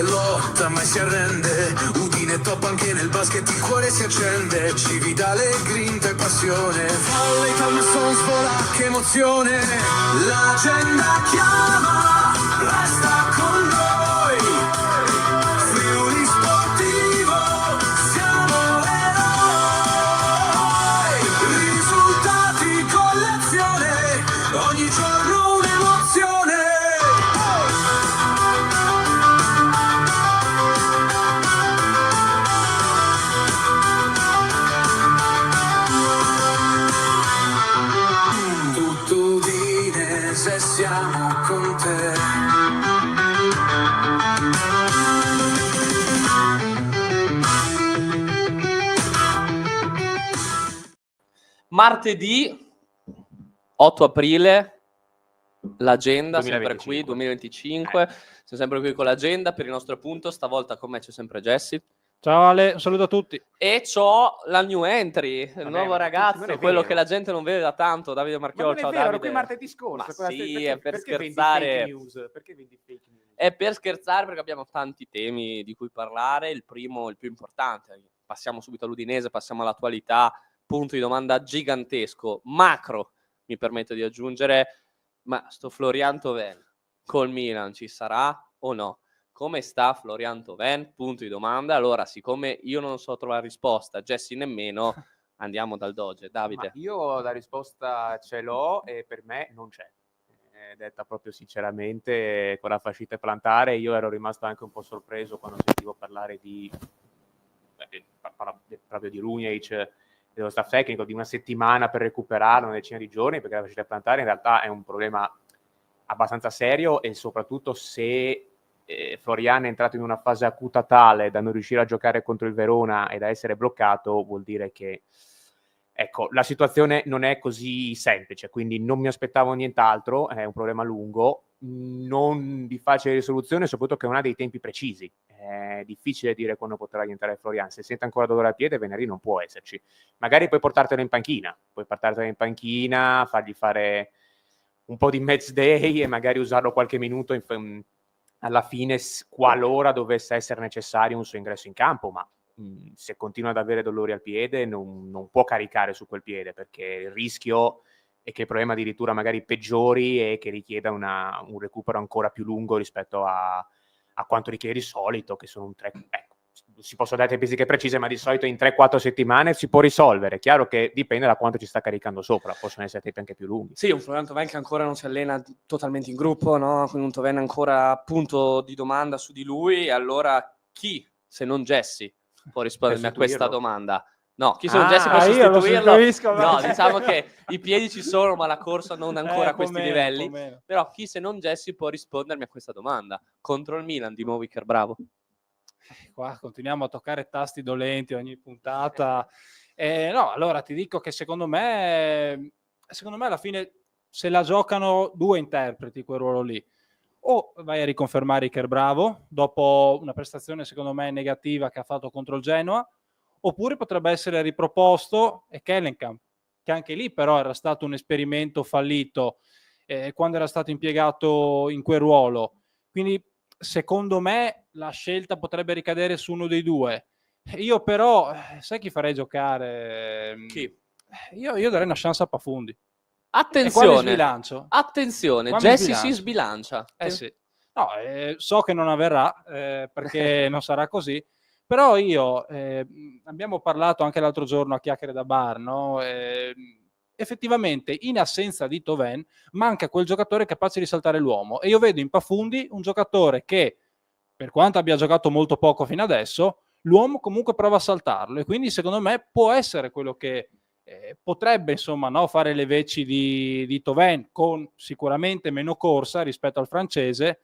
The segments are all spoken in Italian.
lotta, mai si arrende. Udine top anche nel basket, il cuore si accende. Civitale, grinta e passione. Volley, Thompson, svola, che emozione. L'agenda chiama, resta con noi. Friuli Sportivo, siamo eroi. Risultati, collezione, ogni giorno un'emozione. Se siamo con te. Martedì 8 aprile, l'agenda 2025. sempre qui, 2025, siamo sempre qui con l'agenda per il nostro appunto, stavolta con me c'è sempre Jesse. Ciao Ale, un saluto a tutti. E c'ho la new entry, il nuovo non ragazzo, è quello vero. che la gente non vede da tanto, Davide Marchiolo. Ciao Ero Davide. qui martedì scorso. Ma cosa sì, perché- è per perché vendi scherzare. fake news? Perché vendi fake news? È per scherzare perché abbiamo tanti temi di cui parlare, il primo, il più importante, passiamo subito all'Udinese, passiamo all'attualità, punto di domanda gigantesco, macro, mi permetto di aggiungere, ma sto Florian Thauvin col Milan ci sarà o no? Come sta Florian Thauvin? Punto di domanda. Allora, siccome io non so trovare risposta, Jesse nemmeno, andiamo dal Doge. Davide. Ma io la risposta ce l'ho e per me non c'è. Detta proprio sinceramente, con la fascite plantare io ero rimasto anche un po' sorpreso quando sentivo parlare proprio di Runjaic, dello staff tecnico, di una settimana per recuperarlo, una decina di giorni, perché la fascite plantare in realtà è un problema abbastanza serio e soprattutto se Florian è entrato in una fase acuta tale da non riuscire a giocare contro il Verona e da essere bloccato, vuol dire che ecco, la situazione non è così semplice, quindi non mi aspettavo nient'altro, è un problema lungo, non di facile risoluzione, soprattutto che non ha dei tempi precisi. È difficile dire quando potrà rientrare Florian, se sente ancora dolore al piede venerdì non può esserci. Magari puoi portartelo in panchina, fargli fare un po' di match day e magari usarlo qualche minuto alla fine, qualora dovesse essere necessario un suo ingresso in campo, ma se continua ad avere dolori al piede non può caricare su quel piede, perché il rischio è che il problema addirittura magari peggiori e che richieda un recupero ancora più lungo rispetto a quanto richiede di solito, che sono si possono dare tempistiche precise, ma di solito in 3-4 settimane si può risolvere. Chiaro che dipende da quanto ci sta caricando sopra, possono essere tempi anche più lunghi. Sì, un Florian Thauvin che ancora non si allena totalmente in gruppo, no? Quindi un Thauvin ancora punto di domanda su di lui. Allora chi, se non Jesse, può rispondermi a questa domanda? No, chi se non Jesse può io lo sostituirlo? sostituisco, No, ma- diciamo che i piedi ci sono, ma la corsa non ancora a questi livelli. Però chi se non Jesse può rispondermi a questa domanda? Contro il Milan, di nuovo Iker Bravo. Qua continuiamo a toccare tasti dolenti ogni puntata. No, allora ti dico che secondo me alla fine se la giocano due interpreti quel ruolo lì. O vai a riconfermare Iker Bravo dopo una prestazione secondo me negativa che ha fatto contro il Genoa, oppure potrebbe essere riproposto Kellenkamp, che anche lì però era stato un esperimento fallito quando era stato impiegato in quel ruolo. Quindi secondo me la scelta potrebbe ricadere su uno dei due. Io però, sai chi farei giocare? Chi? Io darei una chance a Pafundi. Attenzione, Qua attenzione, mi Jesse sbilancio. si sbilancia. Sì. No, so che non avverrà perché non sarà così, però io abbiamo parlato anche l'altro giorno a chiacchiere da bar, no? Effettivamente in assenza di Thauvin manca quel giocatore capace di saltare l'uomo, e io vedo in Pafundi un giocatore che, per quanto abbia giocato molto poco fino adesso, l'uomo comunque prova a saltarlo, e quindi secondo me può essere quello che potrebbe insomma, no, fare le veci di Thauvin, con sicuramente meno corsa rispetto al francese,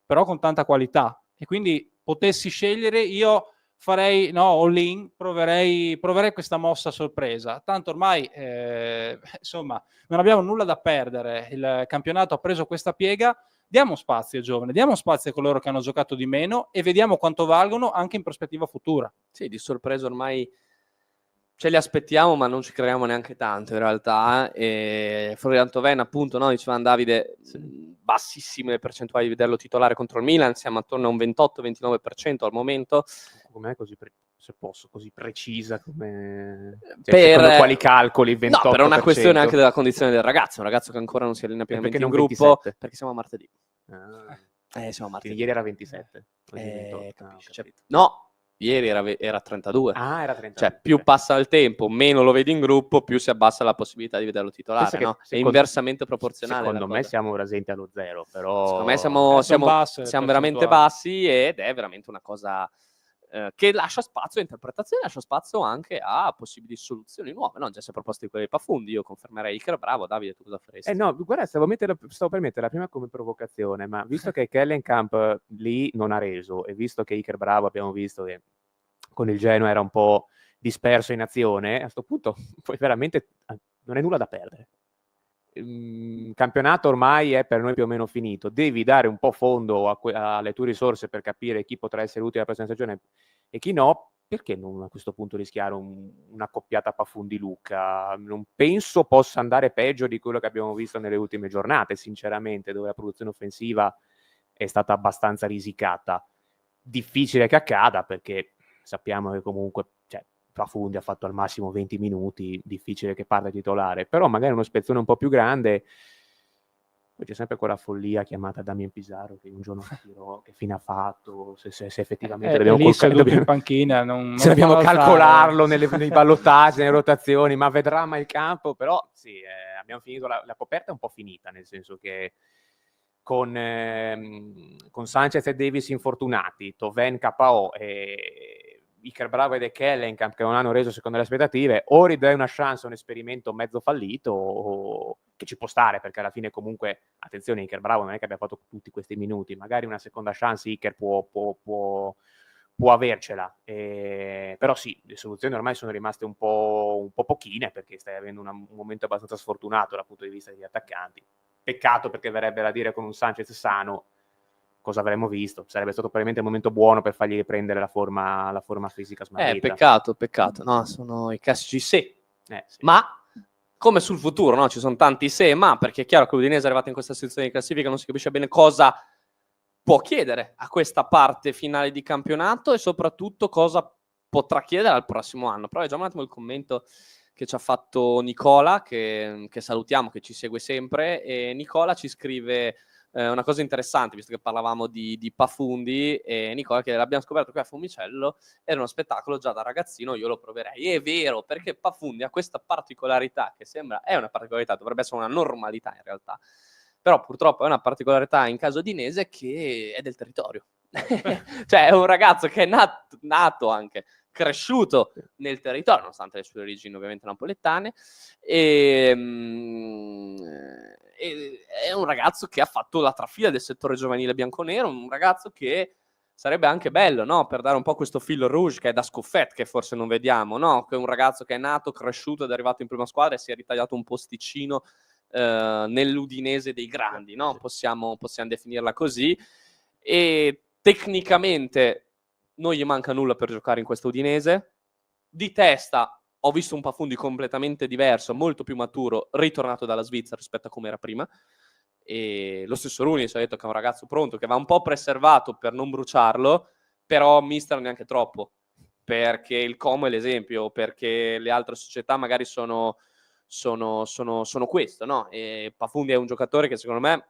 però con tanta qualità. E quindi potessi scegliere, io farei all in, proverei questa mossa sorpresa. Tanto ormai insomma non abbiamo nulla da perdere, il campionato ha preso questa piega, diamo spazio ai giovani, diamo spazio a coloro che hanno giocato di meno e vediamo quanto valgono anche in prospettiva futura. Sì, di sorpresa ormai Ce li aspettiamo, ma non ci creiamo neanche tanto in realtà. E Florian Thauvin, appunto, no? Diceva Davide, bassissime le percentuali di vederlo titolare contro il Milan, siamo attorno a un 28-29% al momento. Com'è così, se posso, così precisa come... Per- secondo quali calcoli? 28%? No, per una questione anche della condizione del ragazzo, un ragazzo che ancora non si allena pienamente in non gruppo, 27? perché siamo a martedì. Ah. Siamo a martedì. Quindi ieri era 27. Oggi 28. Capisci, Ho cioè, capito. no, ieri era 32. Ah, era 32. Cioè, più passa il tempo, meno lo vedi in gruppo, più si abbassa la possibilità di vederlo titolare, Pensa che no? È secondo- inversamente proporzionale. Secondo la me cosa. siamo rasenti allo zero, però... Secondo me Sono siamo basse le veramente percentuali. bassi ed è veramente una cosa che lascia spazio a interpretazioni, lascia spazio anche a possibili soluzioni nuove, no? Già si è proposto di quelli dei Pafundi, io confermerei Iker Bravo. Davide, tu cosa faresti? no, guarda, stavo per mettere la prima come provocazione, ma visto che Kellenkamp lì non ha reso, e visto che Iker Bravo abbiamo visto che con il Genoa era un po' disperso in azione, a questo punto poi veramente non hai nulla da perdere. Il campionato ormai è per noi più o meno finito, devi dare un po' fondo alle tue risorse per capire chi potrà essere utile la prossima stagione e chi no. Perché non a questo punto rischiare una coppiata Pafundi-Lucca? Non penso possa andare peggio di quello che abbiamo visto nelle ultime giornate, sinceramente, dove la produzione offensiva è stata abbastanza risicata. Difficile che accada, perché sappiamo che comunque Pafundi ha fatto al massimo 20 minuti, difficile che parta titolare, però magari uno spezzone un po' più grande. Poi c'è sempre quella follia chiamata Damien Pizarro, che un giorno capirò che fine ha fatto, se effettivamente lì seduto in panchina, se dobbiamo calcolarlo nei ballottaggi, nelle rotazioni, ma vedrà mai il campo. Però sì, abbiamo finito, la coperta è un po' finita, nel senso che con Sanchez e Davis infortunati, Thauvin KO e Iker Bravo ed Kellenkamp che non hanno reso secondo le aspettative, o ridai una chance a un esperimento mezzo fallito, o che ci può stare, perché alla fine comunque, attenzione, Iker Bravo non è che abbia fatto tutti questi minuti, magari una seconda chance Iker può avercela, però sì, le soluzioni ormai sono rimaste un po' pochine, perché stai avendo un momento abbastanza sfortunato dal punto di vista degli attaccanti. Peccato, perché verrebbe da dire con un Sanchez sano cosa avremmo visto. Sarebbe stato probabilmente il momento buono per fargli riprendere la forma fisica smarrita. Peccato, no? Sono i classici se. Sì. Ma, come sul futuro, no? Ci sono tanti se e ma, perché è chiaro che l'Udinese è arrivato in questa situazione di classifica, non si capisce bene cosa può chiedere a questa parte finale di campionato e soprattutto cosa potrà chiedere al prossimo anno. Però leggiamo un attimo il commento che ci ha fatto Nicola, che salutiamo, che ci segue sempre, e Nicola ci scrive una cosa interessante, visto che parlavamo di Pafundi, e Nicola, che l'abbiamo scoperto qui a Fiumicello, era uno spettacolo già da ragazzino, io lo proverei. È vero, perché Pafundi ha questa particolarità, che è una particolarità, dovrebbe essere una normalità in realtà, però purtroppo è una particolarità in caso dinese, che è del territorio. Cioè è un ragazzo che è nato anche, cresciuto nel territorio, nonostante le sue origini ovviamente napoletane, e è un ragazzo che ha fatto la trafila del settore giovanile bianconero, un ragazzo che sarebbe anche bello, no? Per dare un po' questo fil rouge che è da Scoffet, che forse non vediamo, no? Che è un ragazzo che è nato, cresciuto ed è arrivato in prima squadra e si è ritagliato un posticino nell'Udinese dei grandi, no? Possiamo definirla così. E tecnicamente non gli manca nulla per giocare in questa Udinese. Di testa ho visto un Pafundi completamente diverso, molto più maturo, ritornato dalla Svizzera rispetto a come era prima. E lo stesso Runis ha detto che è un ragazzo pronto, che va un po' preservato per non bruciarlo, però mister neanche troppo, perché il Como è l'esempio, perché le altre società magari sono questo, no? E Pafundi è un giocatore che secondo me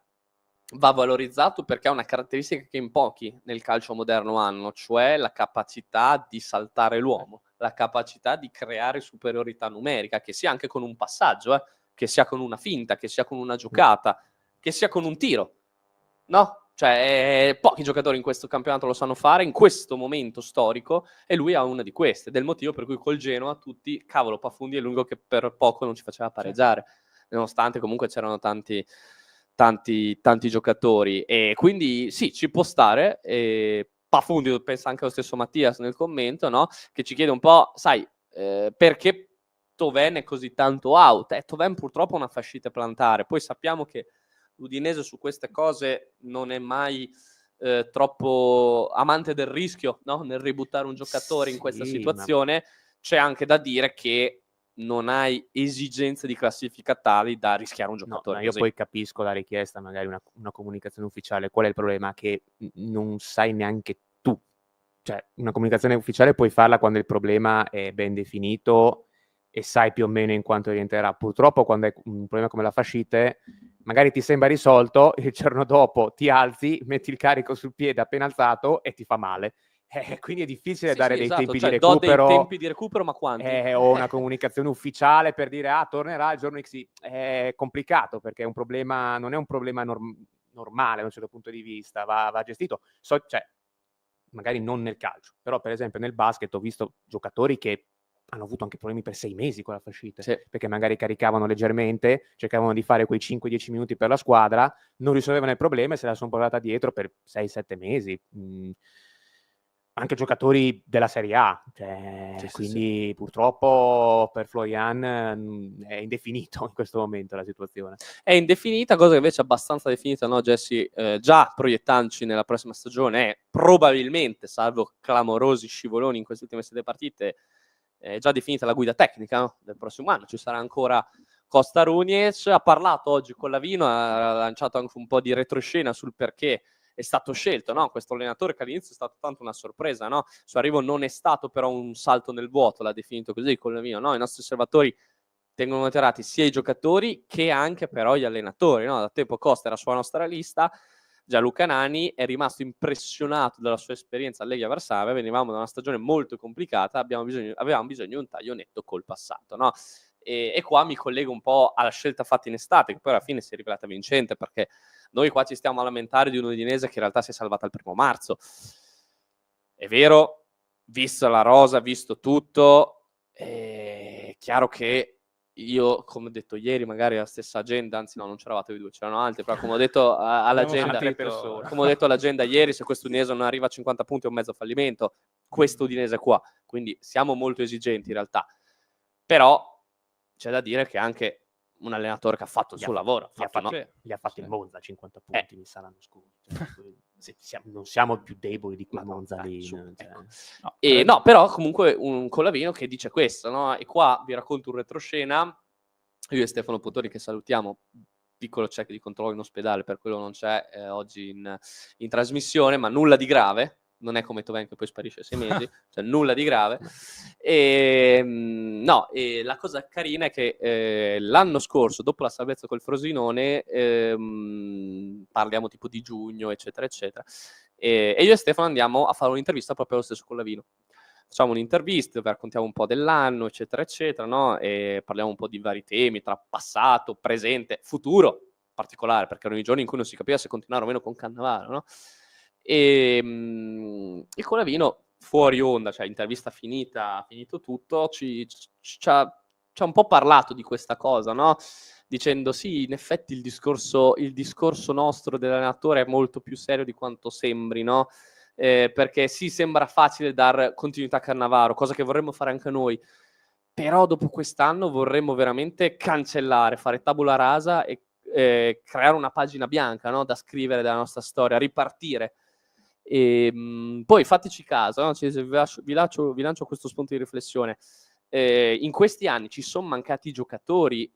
va valorizzato perché ha una caratteristica che in pochi nel calcio moderno hanno, cioè la capacità di saltare l'uomo, la capacità di creare superiorità numerica, che sia anche con un passaggio, che sia con una finta, che sia con una giocata, che sia con un tiro, no? Cioè, pochi giocatori in questo campionato lo sanno fare in questo momento storico, e lui ha una di queste, del motivo per cui col Genoa tutti, cavolo, Pafundi è l'unico che per poco non ci faceva pareggiare, nonostante comunque c'erano tanti giocatori, e quindi sì, ci può stare. E Pafundi, pensa anche lo stesso Mattias nel commento, no? Che ci chiede un po', sai, perché Thauvin è così tanto out? Thauvin purtroppo ha una fascite plantare, poi sappiamo che l'Udinese su queste cose non è mai troppo amante del rischio, no? Nel ributtare un giocatore in questa situazione. c'è anche da dire che non hai esigenze di classifica tali da rischiare un No, giocatore ma io così. poi capisco la richiesta, magari una comunicazione ufficiale. Qual è il problema? Che non sai neanche tu. Cioè, una comunicazione ufficiale puoi farla quando il problema è ben definito e sai più o meno in quanto rientrerà. Purtroppo quando hai un problema come la fascite, magari ti sembra risolto, il giorno dopo ti alzi, metti il carico sul piede appena alzato e ti fa male. Quindi è difficile Sì, dare sì, dei esatto, tempi cioè di do dei recupero. tempi di recupero, ma quanti? O una comunicazione ufficiale per dire tornerà il giorno X. È complicato perché è un problema, non è un problema normale da un certo punto di vista, va gestito. Cioè, magari non nel calcio, però per esempio nel basket ho visto giocatori che hanno avuto anche problemi per 6 mesi con la fascite, Sì. perché magari caricavano leggermente, cercavano di fare quei 5-10 minuti per la squadra, non risolvevano il problema e se la sono portata dietro per 6-7 mesi. Anche giocatori della Serie A, cioè, Sì, sì, quindi purtroppo per Florian è indefinito in questo momento la situazione. È indefinita, cosa che invece è abbastanza definita, no, Jesse? Già proiettandoci nella prossima stagione è probabilmente, salvo clamorosi scivoloni in queste ultime 7 partite, è già definita la guida tecnica, no, del prossimo anno. Ci sarà ancora Costa Runiec. Ha parlato oggi con Lavino, ha lanciato anche un po' di retroscena sul perché è stato scelto, no? Questo allenatore che all'inizio è stato tanto una sorpresa, no? Il suo arrivo non è stato però un salto nel vuoto, l'ha definito così con Lavino, no? I nostri osservatori tengono monitorati sia i giocatori che anche però gli allenatori, no? Da tempo Costa era sulla nostra lista, Gianluca Nani è rimasto impressionato dalla sua esperienza a Legia Varsavia, venivamo da una stagione molto complicata, avevamo bisogno di un taglio netto col passato, no? E qua mi collego un po' alla scelta fatta in estate, che poi alla fine si è rivelata vincente, perché noi qua ci stiamo a lamentare di un Udinese che in realtà si è salvata il 1° marzo. È vero, visto la rosa, visto tutto, è chiaro che io, come ho detto ieri, magari la stessa agenda, anzi no, non c'eravate voi due, c'erano altri, però come ho detto all'agenda, come ho detto all'agenda ieri, se questo Udinese non arriva a 50 punti è un mezzo fallimento, questo Udinese qua, quindi siamo molto esigenti in realtà, però c'è da dire che anche un allenatore che ha fatto il suo lavoro, Gli ha fatto il Monza a 50 punti, mi sa l'anno scorso. Non siamo più deboli di quel Monza lì. Ecco. No, però comunque un Colavino che dice questo, no? E qua vi racconto un retroscena. Io e Stefano Pottori che salutiamo, piccolo check di controllo in ospedale, per quello non c'è oggi in trasmissione, ma nulla di grave. Non è come Toven che poi sparisce 6 mesi, cioè nulla di grave. No, e la cosa carina è che l'anno scorso, dopo la salvezza col Frosinone, parliamo tipo di giugno, eccetera, eccetera, e io e Stefano andiamo a fare un'intervista proprio allo stesso Collavino. Facciamo un'intervista dove raccontiamo un po' dell'anno, eccetera, eccetera, no? E parliamo un po' di vari temi tra passato, presente, futuro, particolare, perché erano i giorni in cui non si capiva se continuare o meno con Cannavaro, no? E il Colavino fuori onda, cioè intervista finita, finito tutto, ci ha un po' parlato di questa cosa, no? Dicendo sì, in effetti il discorso nostro dell'allenatore è molto più serio di quanto sembri, no? Perché sì, sembra facile dar continuità a Cannavaro, cosa che vorremmo fare anche noi, però dopo quest'anno vorremmo veramente cancellare, fare tabula rasa e creare una pagina bianca, no? Da scrivere della nostra storia, ripartire. Poi fateci caso, no? Vi lancio questo spunto di riflessione. In questi anni ci sono mancati giocatori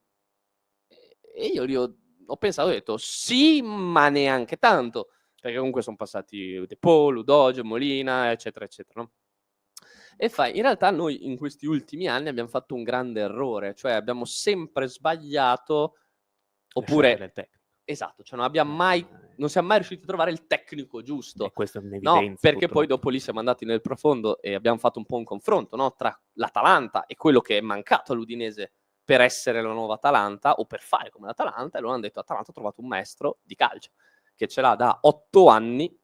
e io ho pensato, ho detto sì, ma neanche tanto, perché comunque sono passati De Paul, Udoge, Molina, eccetera, eccetera, no? E in realtà noi in questi ultimi anni abbiamo fatto un grande errore, cioè abbiamo sempre sbagliato, oppure esatto, cioè non siamo mai riusciti a trovare il tecnico giusto. E questo è un'evidenza, no? Perché purtroppo. poi dopo lì siamo andati nel profondo e abbiamo fatto un po' un confronto, no? Tra l'Atalanta e quello che è mancato all'Udinese per essere la nuova Atalanta o per fare come l'Atalanta, e loro hanno detto Atalanta ha trovato un maestro di calcio che ce l'ha da 8 anni,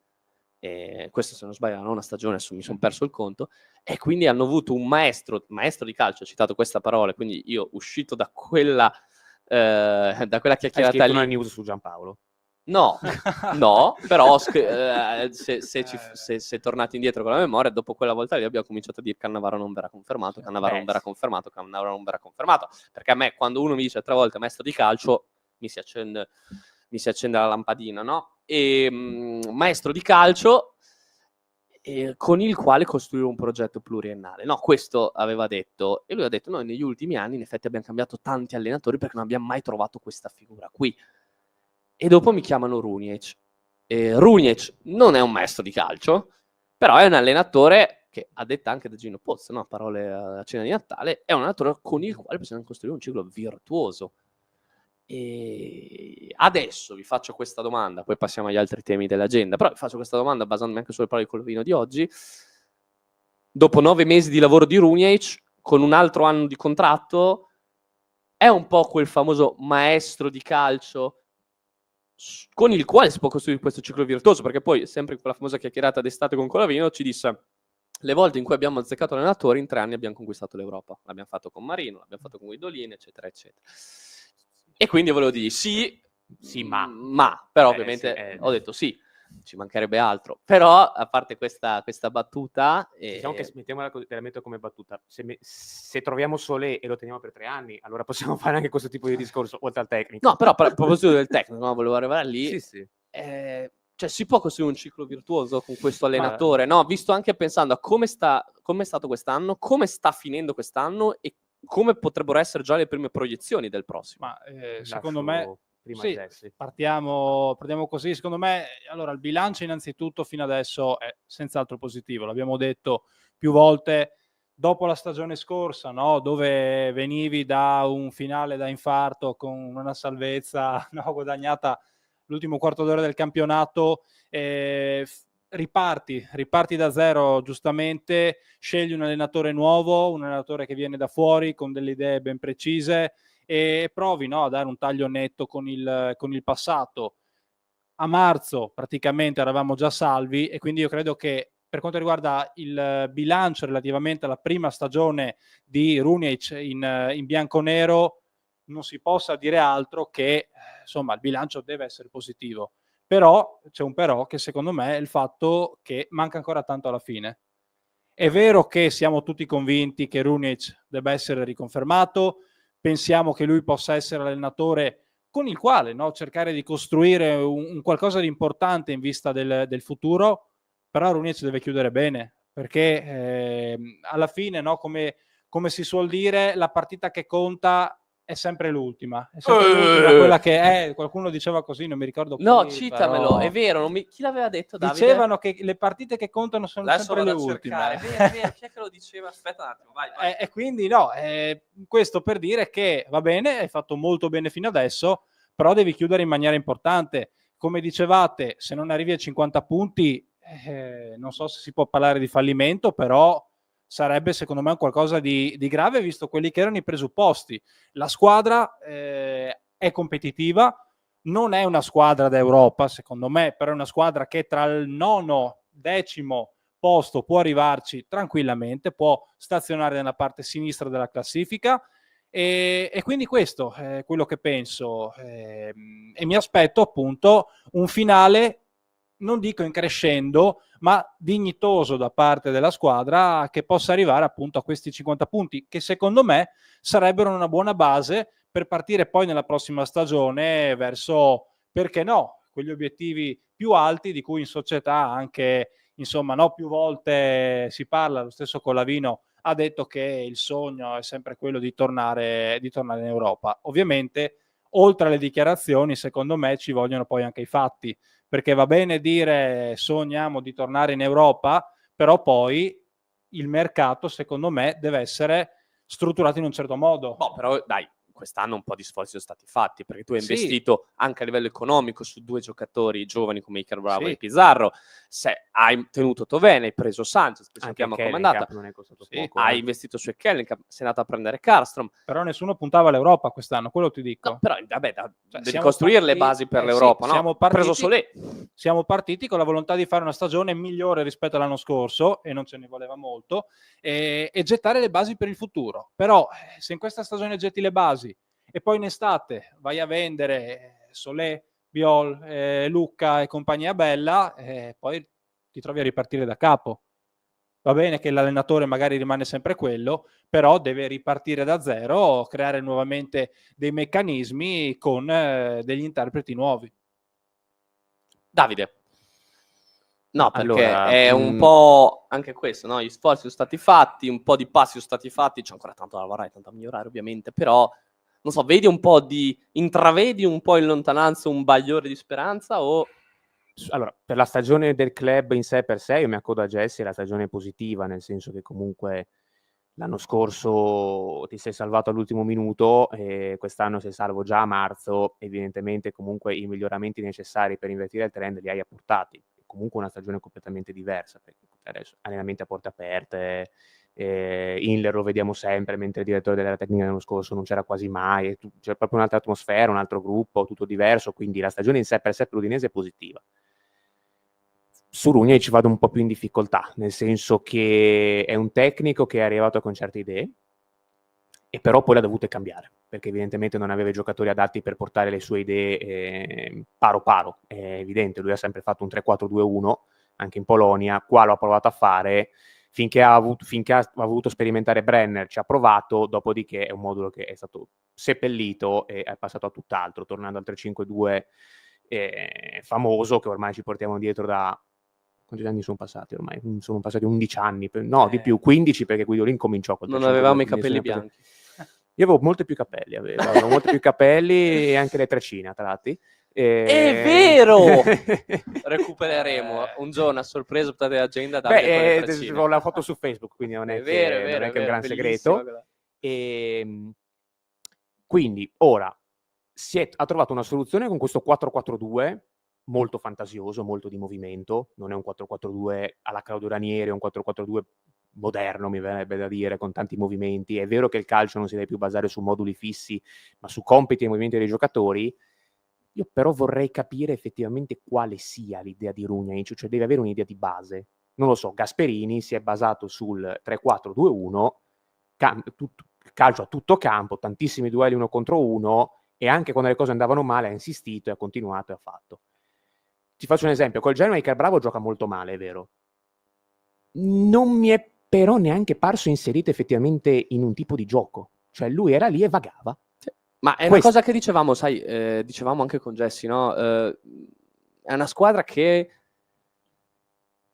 questo se non sbaglio non una stagione, adesso mi sono perso il conto, e quindi hanno avuto un maestro di calcio, ho citato questa parola, quindi io uscito da quella chiacchierata lì. Hai una news su Giampaolo? No, però se tornate indietro con la memoria, dopo quella volta lì abbiamo cominciato a dire Cannavaro non verrà confermato, Cannavaro non verrà confermato, Cannavaro non verrà confermato, perché a me quando uno mi dice 3 volte maestro di calcio mi si accende la lampadina, no? E maestro di calcio, con il quale costruire un progetto pluriennale. No, questo aveva detto. E lui ha detto, noi negli ultimi anni in effetti abbiamo cambiato tanti allenatori perché non abbiamo mai trovato questa figura qui. E dopo mi chiamano Runjic. Runjic non è un maestro di calcio, però è un allenatore che, a detta anche da Gino Pozzo, no? Parole a cena di Natale, è un allenatore con il quale possiamo costruire un ciclo virtuoso. E adesso vi faccio questa domanda, poi passiamo agli altri temi dell'agenda, però vi faccio questa domanda basandomi anche sulle parole di Colovino di oggi. Dopo 9 mesi di lavoro di Runjic, con un altro anno di contratto, è un po' quel famoso maestro di calcio con il quale si può costruire questo ciclo virtuoso, perché poi, sempre in quella famosa chiacchierata d'estate con Colavino, ci disse: le volte in cui abbiamo azzeccato l'allenatore, in 3 anni abbiamo conquistato l'Europa. L'abbiamo fatto con Marino, l'abbiamo fatto con Guidolin, eccetera, eccetera. E quindi volevo dire sì, ma però ovviamente ho detto sì, ci mancherebbe altro. Però, a parte questa battuta... Diciamo che mettiamola te la metto come battuta. Se troviamo Solé e lo teniamo per 3 anni, allora possiamo fare anche questo tipo di discorso, oltre al tecnico. No, però a proposito del tecnico, no, volevo arrivare lì. Sì. Cioè, si può costruire un ciclo virtuoso con questo allenatore, no? Visto anche pensando a come è stato quest'anno, come sta finendo quest'anno e come potrebbero essere già le prime proiezioni del prossimo. Ma secondo me... Prima sì, partiamo così. Secondo me, allora, il bilancio innanzitutto fino adesso è senz'altro positivo. L'abbiamo detto più volte dopo la stagione scorsa, no? Dove venivi da un finale da infarto con una salvezza, no? Guadagnata l'ultimo quarto d'ora del campionato, riparti da zero, giustamente, scegli un allenatore nuovo, un allenatore che viene da fuori con delle idee ben precise, e provi, no, a dare un taglio netto con il passato. A marzo praticamente eravamo già salvi, e quindi io credo che per quanto riguarda il bilancio relativamente alla prima stagione di Runjic in bianconero non si possa dire altro che insomma il bilancio deve essere positivo. Però c'è un però, che secondo me è il fatto che manca ancora tanto alla fine. È vero che siamo tutti convinti che Runjic debba essere riconfermato, pensiamo che lui possa essere l'allenatore con il quale, no, cercare di costruire un qualcosa di importante in vista del futuro, però Runjic deve chiudere bene, perché alla fine, no, come si suol dire, la partita che conta è sempre l'ultima, quella che è, qualcuno diceva così, non mi ricordo chi. No, citamelo, però... è vero, chi l'aveva detto, Davide? Dicevano che le partite che contano sono adesso sempre le vado a ultime. cercare. È vero, chi è che lo diceva? Aspetta un attimo, vai. E quindi no, questo per dire che va bene, hai fatto molto bene fino adesso, però devi chiudere in maniera importante. Come dicevate, se non arrivi a 50 punti, non so se si può parlare di fallimento, però sarebbe secondo me un qualcosa di grave, visto quelli che erano i presupposti. La squadra è competitiva, non è una squadra d'Europa secondo me, però è una squadra che tra il 9º, 10º posto può arrivarci tranquillamente, può stazionare nella parte sinistra della classifica, e quindi questo è quello che penso, e mi aspetto appunto un finale, non dico in crescendo, ma dignitoso da parte della squadra, che possa arrivare appunto a questi 50 punti, che secondo me sarebbero una buona base per partire poi nella prossima stagione verso, perché no, quegli obiettivi più alti di cui in società anche, insomma, no, più volte si parla. Lo stesso Colavino ha detto che il sogno è sempre quello di tornare in Europa. Ovviamente, oltre alle dichiarazioni, secondo me ci vogliono poi anche i fatti, perché va bene dire sogniamo di tornare in Europa, però poi il mercato, secondo me, deve essere strutturato in un certo modo. No, però dai, quest'anno un po' di sforzi sono stati fatti, perché tu hai Sì. investito anche a livello economico su 2 giocatori giovani come Iker Bravo Sì. e Pizarro, hai tenuto Tovene, hai preso Sanchez, che Anche sappiamo com'è andata, non è costato sì, poco. hai investito su Kellenkamp, sei andato a prendere Karlstrom. Però nessuno puntava all'Europa quest'anno, quello ti dico. No, però vabbè, devi siamo costruire le partiti- basi per sì, l'Europa, no? siamo Hai preso Solé. Siamo partiti con la volontà di fare una stagione migliore rispetto all'anno scorso, e non ce ne voleva molto, e gettare le basi per il futuro. Però se in questa stagione getti le basi e poi in estate vai a vendere Solé, Biol, Lucca e compagnia bella, poi ti trovi a ripartire da capo. Va bene che l'allenatore magari rimane sempre quello, però deve ripartire da zero, creare nuovamente dei meccanismi con degli interpreti nuovi. Davide, No, perché Allora, è un po' anche questo, no? Gli sforzi sono stati fatti, un po' di passi sono stati fatti, c'è ancora tanto da lavorare, tanto da migliorare ovviamente, però, non so, intravedi un po' in lontananza un bagliore di speranza o... Allora, per la stagione del club in sé per sé, io mi accodo a Jesse, è la stagione positiva, nel senso che comunque l'anno scorso ti sei salvato all'ultimo minuto e quest'anno sei salvo già a marzo, evidentemente comunque i miglioramenti necessari per invertire il trend li hai apportati. Comunque una stagione completamente diversa, perché adesso allenamenti a porte aperte, Inler lo vediamo sempre, mentre il direttore della tecnica l'anno scorso non c'era quasi mai, c'è proprio un'altra atmosfera, un altro gruppo, tutto diverso, quindi la stagione in sé per sé per l'Udinese è positiva. Su Rugna ci vado un po' più in difficoltà, nel senso che è un tecnico che è arrivato con certe idee e però poi l'ha dovute cambiare, perché evidentemente non aveva i giocatori adatti per portare le sue idee paro paro, è evidente, lui ha sempre fatto un 3-4-2-1, anche in Polonia, qua lo ha provato a fare, finché ha voluto sperimentare Brenner ci ha provato, dopodiché è un modulo che è stato seppellito e è passato a tutt'altro, tornando al 3-5-2 famoso che ormai ci portiamo dietro da... Quanti anni sono passati ormai? Sono passati 11 anni, no, di più, 15 perché Guidolin cominciò col Non avevamo i capelli bianchi. Io avevo molti più capelli, avevo molti più capelli e anche le treccine a tratti. È vero! Recupereremo un giorno a sorpresa, portate l'agenda da ho la foto su Facebook, quindi non è che è un gran segreto. Quindi ora ha trovato una soluzione con questo 4-4-2 molto fantasioso, molto di movimento, non è un 4-4-2 alla Claudio Ranieri, è un 4-4-2 moderno, mi verrebbe da dire, con tanti movimenti. È vero che il calcio non si deve più basare su moduli fissi, ma su compiti e movimenti dei giocatori. Io però vorrei capire effettivamente quale sia l'idea di Rugnic, cioè deve avere un'idea di base. Non lo so, Gasperini si è basato sul 3-4-2-1, calcio a tutto campo, tantissimi duelli 1 contro 1, e anche quando le cose andavano male ha insistito e ha continuato e ha fatto. Ti faccio un esempio, col Genoa Iker Bravo gioca molto male, è vero. Non mi è però neanche parso inserito effettivamente in un tipo di gioco. Cioè lui era lì e vagava. Ma è una cosa che dicevamo, sai, dicevamo anche con Jesse, no? È una squadra che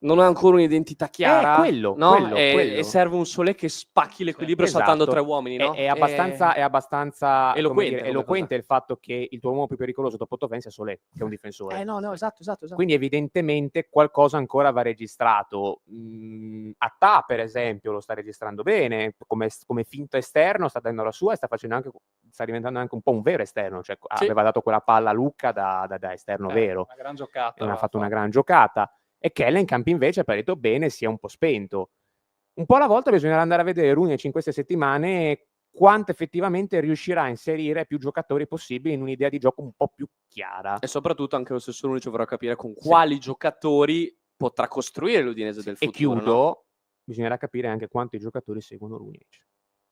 non ha ancora un'identità chiara, quello. E serve un Solé che spacchi l'equilibrio saltando 3 uomini, no? È abbastanza eloquente il fatto che il tuo uomo più pericoloso dopo Toven sia Solé, che è un difensore. Esatto. Quindi evidentemente qualcosa ancora va registrato. Attà, per esempio, lo sta registrando bene, come finto esterno sta dando la sua e sta diventando anche un po' un vero esterno, cioè aveva dato quella palla a Lucca da esterno vero. Una gran giocata. Ha fatto una gran giocata. E Kellenkamp invece ha parecchio bene, si è un po' spento. Un po' alla volta bisognerà andare a vedere Rugnic in queste settimane quanto effettivamente riuscirà a inserire più giocatori possibili in un'idea di gioco un po' più chiara. E soprattutto anche lo stesso Rugnic vorrà capire con quali giocatori potrà costruire l'Udinese del futuro. E chiudo, no? Bisognerà capire anche quanto i giocatori seguono Rugnic.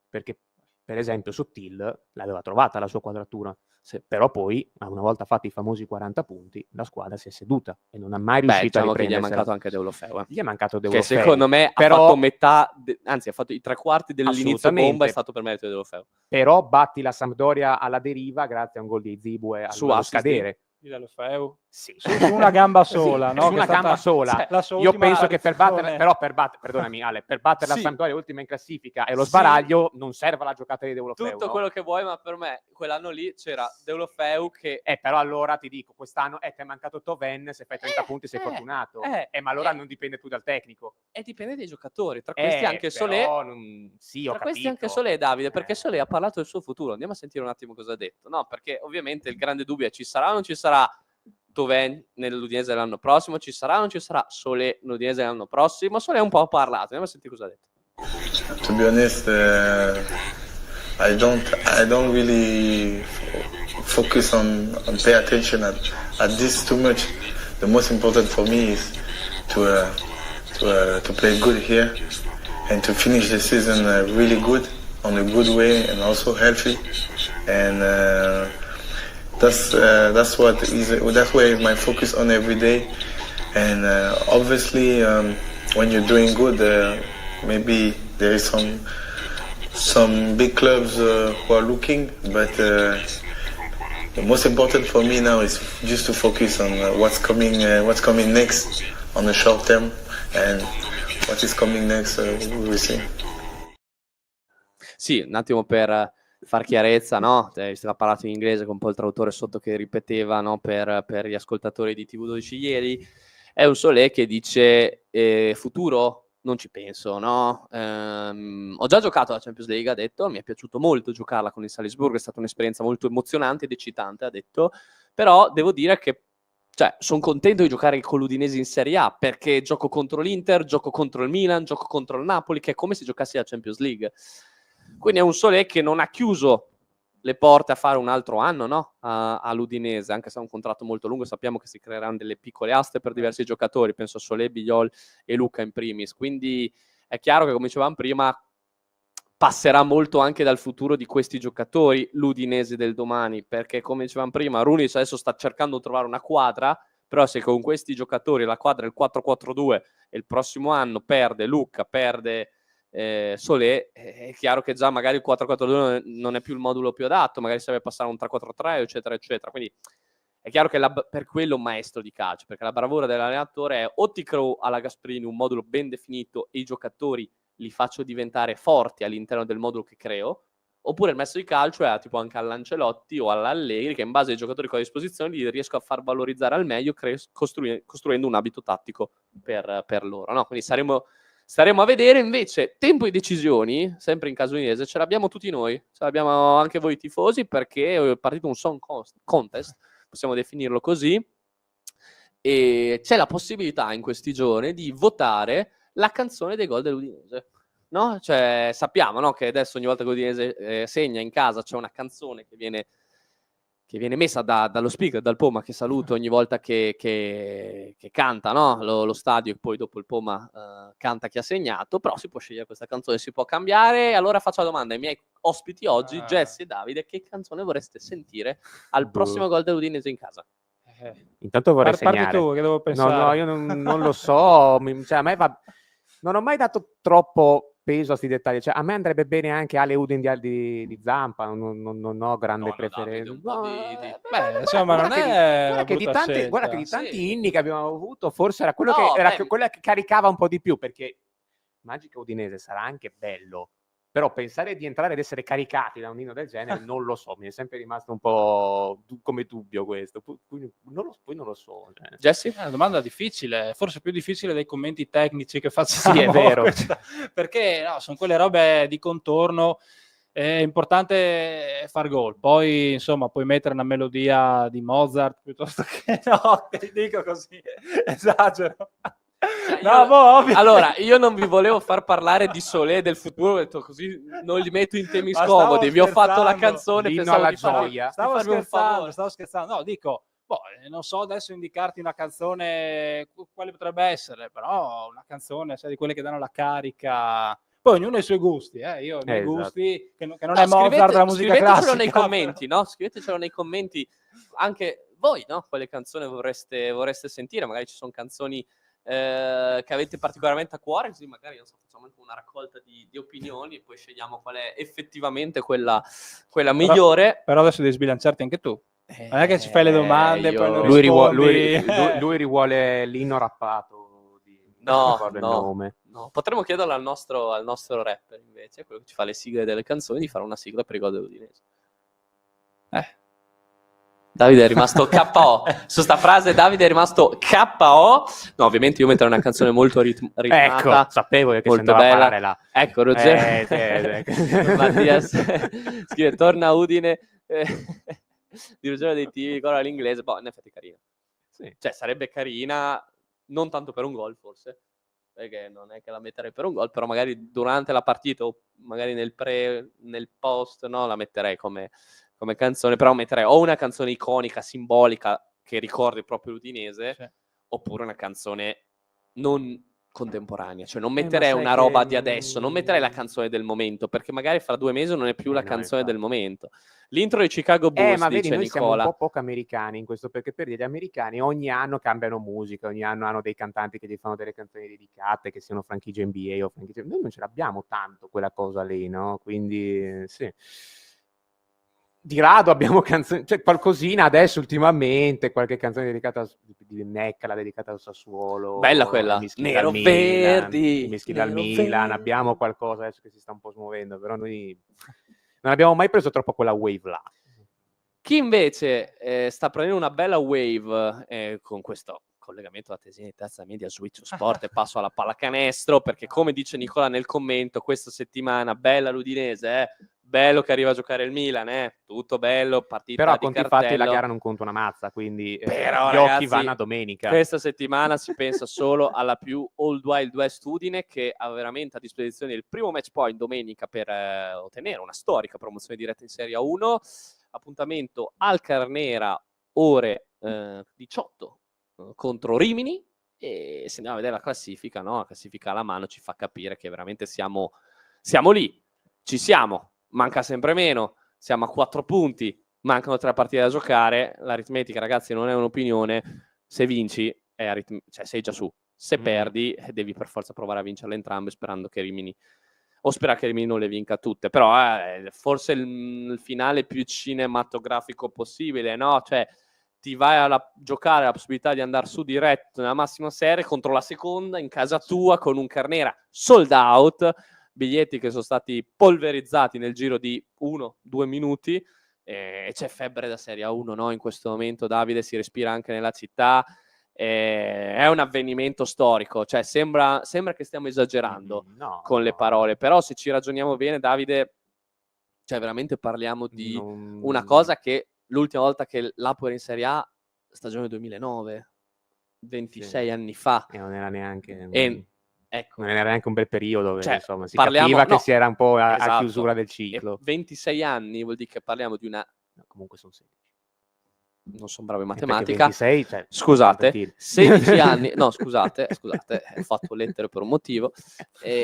Perché, per esempio, Sottil l'aveva trovata la sua quadratura. Però poi, una volta fatti i famosi 40 punti, la squadra si è seduta e non ha mai riuscito a riprendersela. Che gli è mancato anche Deulofeu. Gli è mancato Deulofeu. Che secondo me ha fatto metà, anzi ha fatto i 3/4 dell'inizio bomba, è stato per merito di Deulofeu. Però batti la Sampdoria alla deriva grazie a un gol di Zibue allo scadere. Di Deulofeu? Sì. Su una gamba sola, no? Su una gamba sola. Io penso che per battere perdonami Ale, per battere la Sampdoria ultima in classifica e lo sbaraglio non serve la giocata di Deulofeu. Tutto quello che vuoi, ma per me quell'anno lì c'era Deulofeu che... però allora ti dico, quest'anno ti è mancato Toven, se fai 30 punti sei fortunato. Ma allora non dipende più dal tecnico. E dipende dai giocatori, tra questi anche Solé. Tra questi anche Solé e Davide, perché Solé ha parlato del suo futuro. Andiamo a sentire un attimo cosa ha detto. No, perché ovviamente il grande dubbio è: ci sarà o non ci sarà Toven nell'Udinese dell'anno prossimo, ci sarà o non ci sarà Solé nell'Udinese dell'anno prossimo. Solé un po' ha parlato, andiamo a sentire cosa ha detto. To be honest, I don't really focus on pay attention at this too much. The most important for me is to play good here and to finish the season really good, on a good way and also healthy. And that's where my focus on every day. And obviously, when you're doing good, maybe there is some big clubs who are looking, but the most important for me now is just to focus on what's coming next on the short term, and what is coming next, we will see. Sì, un attimo per far chiarezza, no? Stiamo parlando in inglese con un po' il traduttore sotto che ripeteva, no? Per gli ascoltatori di TV12 ieri. È un Solé che dice futuro non ci penso, no? Ho già giocato alla Champions League, ha detto, mi è piaciuto molto giocarla con il Salisburgo, è stata un'esperienza molto emozionante ed eccitante, ha detto, però devo dire che sono contento di giocare con l'Udinese in Serie A, perché gioco contro l'Inter, gioco contro il Milan, gioco contro il Napoli, che è come se giocassi alla Champions League. Quindi è un Solé che non ha chiuso le porte a fare un altro anno, no? All'Udinese, anche se è un contratto molto lungo, sappiamo che si creeranno delle piccole aste per diversi giocatori, penso a Solé, Bigliol e Luca in primis, quindi è chiaro che, come dicevamo prima, passerà molto anche dal futuro di questi giocatori l'Udinese del domani, perché come dicevamo prima, Runic adesso sta cercando di trovare una quadra, però se con questi giocatori la quadra è il 4-4-2 e il prossimo anno perde Luca, perde Solé, è chiaro che già magari il 4-4-2 non è più il modulo più adatto, magari serve passare a un 3-4-3 eccetera eccetera, quindi è chiaro che per quello è un maestro di calcio, perché la bravura dell'allenatore è o ti creo alla Gasperini un modulo ben definito e i giocatori li faccio diventare forti all'interno del modulo che creo, oppure il maestro di calcio è tipo anche all'Ancelotti o all'Allegri, che in base ai giocatori che ho a disposizione li riesco a far valorizzare al meglio costruendo un abito tattico per loro, no? Quindi staremo a vedere. Invece tempo di decisioni, sempre in caso udinese, ce l'abbiamo tutti noi, ce l'abbiamo anche voi tifosi, perché è partito un song contest, possiamo definirlo così, e c'è la possibilità in questi giorni di votare la canzone dei gol dell'Udinese, no? Cioè, sappiamo, no, che adesso ogni volta che l'Udinese segna in casa c'è una canzone che viene messa dallo speaker, dal Poma, che saluto ogni volta che canta, no? Lo stadio, e poi dopo il Poma canta chi ha segnato, però si può scegliere questa canzone, si può cambiare. Allora faccio la domanda ai miei ospiti oggi, Jesse e Davide: che canzone vorreste sentire al prossimo gol dell'Udinese in casa? Intanto vorrei Parti segnare. tu, che devo pensare. No, io non lo so. Cioè, a me non ho mai dato troppo peso a questi dettagli. Cioè, a me andrebbe bene anche Ale Udin di Zampa. Non ho grande preferenza. Beh, insomma, non è una brutta scelta. Guarda che di tanti Sì. inni che abbiamo avuto, forse era quello No, quella che caricava un po' di più, perché Magica Udinese sarà anche bello. Però pensare di entrare ed essere caricati da un inno del genere, non lo so, mi è sempre rimasto un po' come dubbio questo. Poi non lo so. Cioè. Jesse? È una domanda difficile, forse più difficile dei commenti tecnici che facciamo. Sì, è vero. Perché no, sono quelle robe di contorno, è importante far gol. Poi, insomma, puoi mettere una melodia di Mozart piuttosto che no, ti dico così, esagero. Allora, io non vi volevo far parlare di Solé del futuro, ho detto così non li metto in temi scomodi. Vi ho fatto la canzone, L'inno pensavo alla di farvi, gioia. Stavo scherzando. No, dico, non so adesso indicarti una canzone quale potrebbe essere, però una canzone, sai, di quelle che danno la carica. Poi ognuno ha i suoi gusti, io ho i miei gusti, che non è Mozart la musica classica. Scrivetecelo nei commenti, no? Scrivetecelo nei commenti anche voi, no? Quale canzone vorreste sentire, magari ci sono canzoni che avete particolarmente a cuore, così magari facciamo anche una raccolta di opinioni e poi scegliamo qual è effettivamente quella migliore. Però adesso devi sbilanciarti anche tu. Non è che ci fai le domande, poi non lui rispondi. Lui rivuole l'inno rappato No. Potremmo chiederlo al nostro rapper, invece, quello che ci fa le sigle delle canzoni, di fare una sigla per i gol dell'Udinese. Davide è rimasto KO. Su sta frase Davide è rimasto KO. No, ovviamente io metterò una canzone molto ritmata. Ecco, sapevo che molto bella. Là. Ecco, Ruggero. Mattias scrive: torna Udine. Di Ruggero dei TV, ancora l'inglese. Boh, in effetti è carina. Sì. Cioè, sarebbe carina, non tanto per un gol, forse. Perché non è che la metterei per un gol, però magari durante la partita o magari nel post, no, la metterei come canzone, però metterei o una canzone iconica, simbolica, che ricordi proprio l'Udinese, sì, oppure una canzone non contemporanea, cioè non metterei una roba di adesso, non metterei la canzone del momento, perché magari fra 2 mesi non è più la canzone del momento. L'intro di Chicago Bulls, ma dice vedi, noi Nicola. siamo un po' poco americani in questo, perché per dire, gli americani ogni anno cambiano musica, ogni anno hanno dei cantanti che gli fanno delle canzoni dedicate, che siano franchigie NBA o franchigie... Noi non ce l'abbiamo tanto quella cosa lì, no? Quindi, sì. di rado abbiamo canzoni, cioè qualcosina adesso ultimamente, qualche canzone dedicata di Necca, dedicata al Sassuolo, Bella quella. i Mischi Nero dal Milan, Verdi, i Mischi dal Nero Milan, Verdi. abbiamo qualcosa adesso che si sta un po' smuovendo, però noi non abbiamo mai preso troppo quella wave là. Chi invece sta prendendo una bella wave con questo collegamento alla tesina di terza media su Switch Sport e passo alla pallacanestro, perché come dice Nicola nel commento, questa settimana bella l'Udinese, bello che arriva a giocare il Milan, tutto bello, partita Però a di conti cartello. fatti la gara non conta una mazza, quindi Però, gli occhi ragazzi, vanno a domenica. Questa settimana si pensa solo alla più Old Wild West Udine, che ha veramente a disposizione il primo match point domenica per ottenere una storica promozione diretta in Serie 1. Appuntamento al Carnera, ore 18 contro Rimini, e se andiamo a vedere la classifica, no? La classifica alla mano ci fa capire che veramente siamo lì, ci siamo, manca sempre meno, siamo a 4 punti, mancano 3 partite da giocare, l'aritmetica, ragazzi, non è un'opinione, se vinci cioè sei già su, se perdi devi per forza provare a vincerle entrambe sperando che Rimini non le vinca tutte, però forse il finale più cinematografico possibile, no? Cioè ti vai a giocare la possibilità di andare su diretto nella massima serie contro la seconda in casa tua con un Carnera sold out, biglietti che sono stati polverizzati nel giro di 1-2 minuti, e c'è febbre da Serie 1, no? In questo momento, Davide, si respira anche nella città, è un avvenimento storico, cioè sembra che stiamo esagerando con le parole, però se ci ragioniamo bene, Davide, cioè veramente parliamo di una cosa che l'ultima volta che l'Apo era in Serie A, stagione 2009, 26 anni fa. E non era neanche... Ecco. Non era neanche un bel periodo, perché, cioè, insomma, si capiva che si era un po' a esatto, chiusura del ciclo. E 26 anni vuol dire che parliamo di una... No, comunque sono 16. Non sono bravo in matematica. 26, cioè, scusate, 16 anni. No, scusate, ho fatto lettere per un motivo.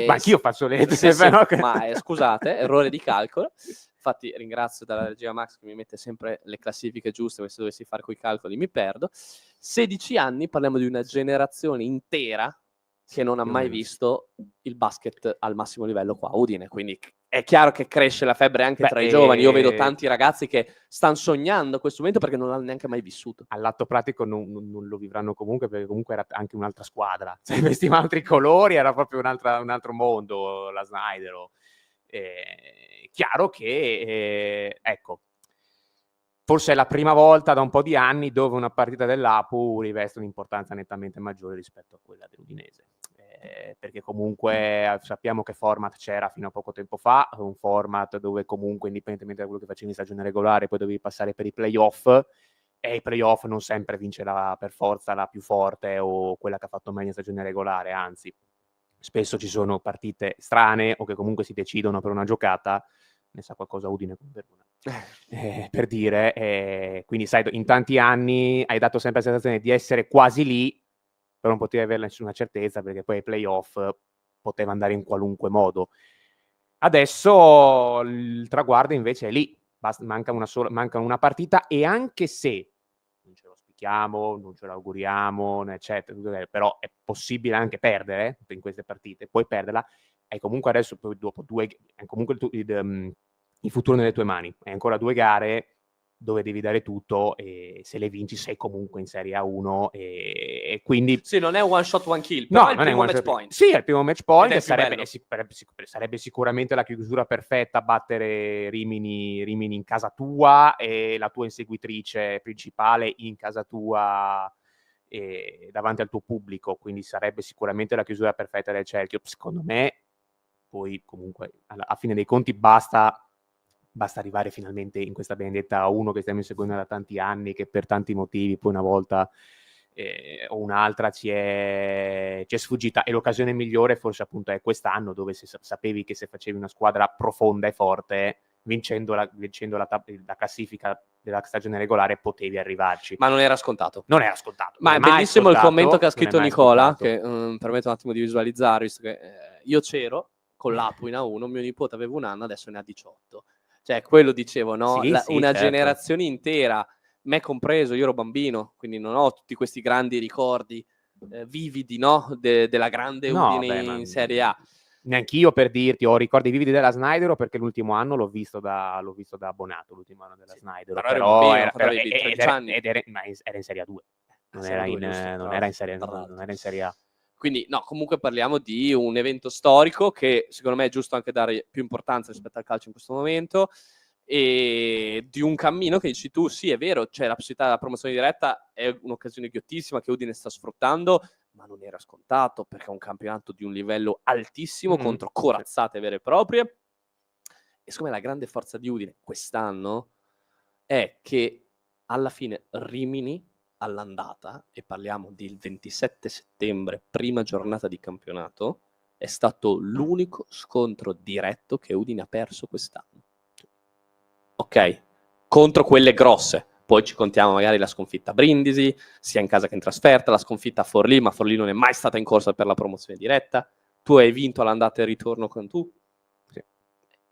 Ma anch'io faccio lettere, sì, però... ma scusate, errore di calcolo. Infatti ringrazio dalla regia Max che mi mette sempre le classifiche giuste, perché se dovessi fare quei calcoli mi perdo. 16 anni, parliamo di una generazione intera che non ha mai visto il basket al massimo livello qua a Udine, quindi è chiaro che cresce la febbre anche tra i giovani. Io vedo tanti ragazzi che stanno sognando questo momento perché non l'hanno neanche mai vissuto. All'atto pratico non lo vivranno comunque, perché comunque era anche un'altra squadra, cioè, vestiva altri colori, era proprio un altro mondo, la Snyder. Chiaro che, ecco, forse è la prima volta da un po' di anni dove una partita dell'Apu riveste un'importanza nettamente maggiore rispetto a quella dell'Udinese. Perché comunque sappiamo che format c'era fino a poco tempo fa, un format dove comunque, indipendentemente da quello che facevi in stagione regolare, poi dovevi passare per i playoff, e i playoff non sempre vince per forza la più forte o quella che ha fatto meglio in stagione regolare, anzi spesso ci sono partite strane o che comunque si decidono per una giocata, ne sa qualcosa Udine con Verona, per dire, quindi sai, in tanti anni hai dato sempre la sensazione di essere quasi lì, però non potevi avere nessuna certezza, perché poi ai playoff poteva andare in qualunque modo. Adesso il traguardo invece è lì, manca una partita, e anche se non ce lo auspichiamo, non ce lo auguriamo, eccetera, però è possibile anche perdere in queste partite, puoi perderla, e comunque adesso dopo comunque il futuro nelle tue mani, hai ancora 2 gare dove devi dare tutto, e se le vinci sei comunque in Serie A1, e quindi... Sì, non è one shot, one kill, però No, è il primo match point. Sì, è il primo match point, Ed è sarebbe sicuramente la chiusura perfetta, battere Rimini in casa tua, e la tua inseguitrice principale in casa tua, davanti al tuo pubblico, quindi sarebbe sicuramente la chiusura perfetta del cerchio. Secondo me, poi comunque a fine dei conti basta arrivare finalmente in questa benedetta A1 che stiamo inseguendo da tanti anni, che per tanti motivi poi una volta o un'altra ci è sfuggita, e l'occasione migliore forse appunto è quest'anno, dove sapevi che se facevi una squadra profonda e forte, vincendo la classifica della stagione regolare, potevi arrivarci. Ma non era scontato. Ma è bellissimo il commento che ha scritto Nicola, che permette un attimo di visualizzare, visto che io c'ero con l'Apu in A1, mio nipote aveva 1 anno, adesso ne ha 18. Cioè, quello dicevo, no? Sì, Una certo. generazione intera, me compreso, io ero bambino, quindi non ho tutti questi grandi ricordi vividi, no? Della grande Udine in Serie A. Neanch'io, per dirti, ho ricordi vividi della Snyder, perché l'ultimo anno l'ho visto da abbonato, l'ultimo anno della Snyder, però eri però bambino, era, quando avevi 13 anni. ma era in Serie A2, non Serie era A2, in, giusto, tra non era in l'altro, Serie, tra non l'altro. era in Serie A. Quindi no, comunque parliamo di un evento storico che secondo me è giusto anche dare più importanza rispetto al calcio in questo momento, e di un cammino che dici tu, sì è vero, cioè la possibilità della promozione diretta è un'occasione ghiottissima che Udine sta sfruttando, ma non era scontato perché è un campionato di un livello altissimo contro corazzate vere e proprie. E secondo me la grande forza di Udine quest'anno è che alla fine Rimini all'andata, e parliamo del 27 settembre, prima giornata di campionato, è stato l'unico scontro diretto che Udine ha perso quest'anno. Ok? Contro quelle grosse. Poi ci contiamo magari la sconfitta a Brindisi, sia in casa che in trasferta, la sconfitta a Forlì, ma Forlì non è mai stata in corsa per la promozione diretta. Tu hai vinto all'andata e al ritorno con tu. Sì.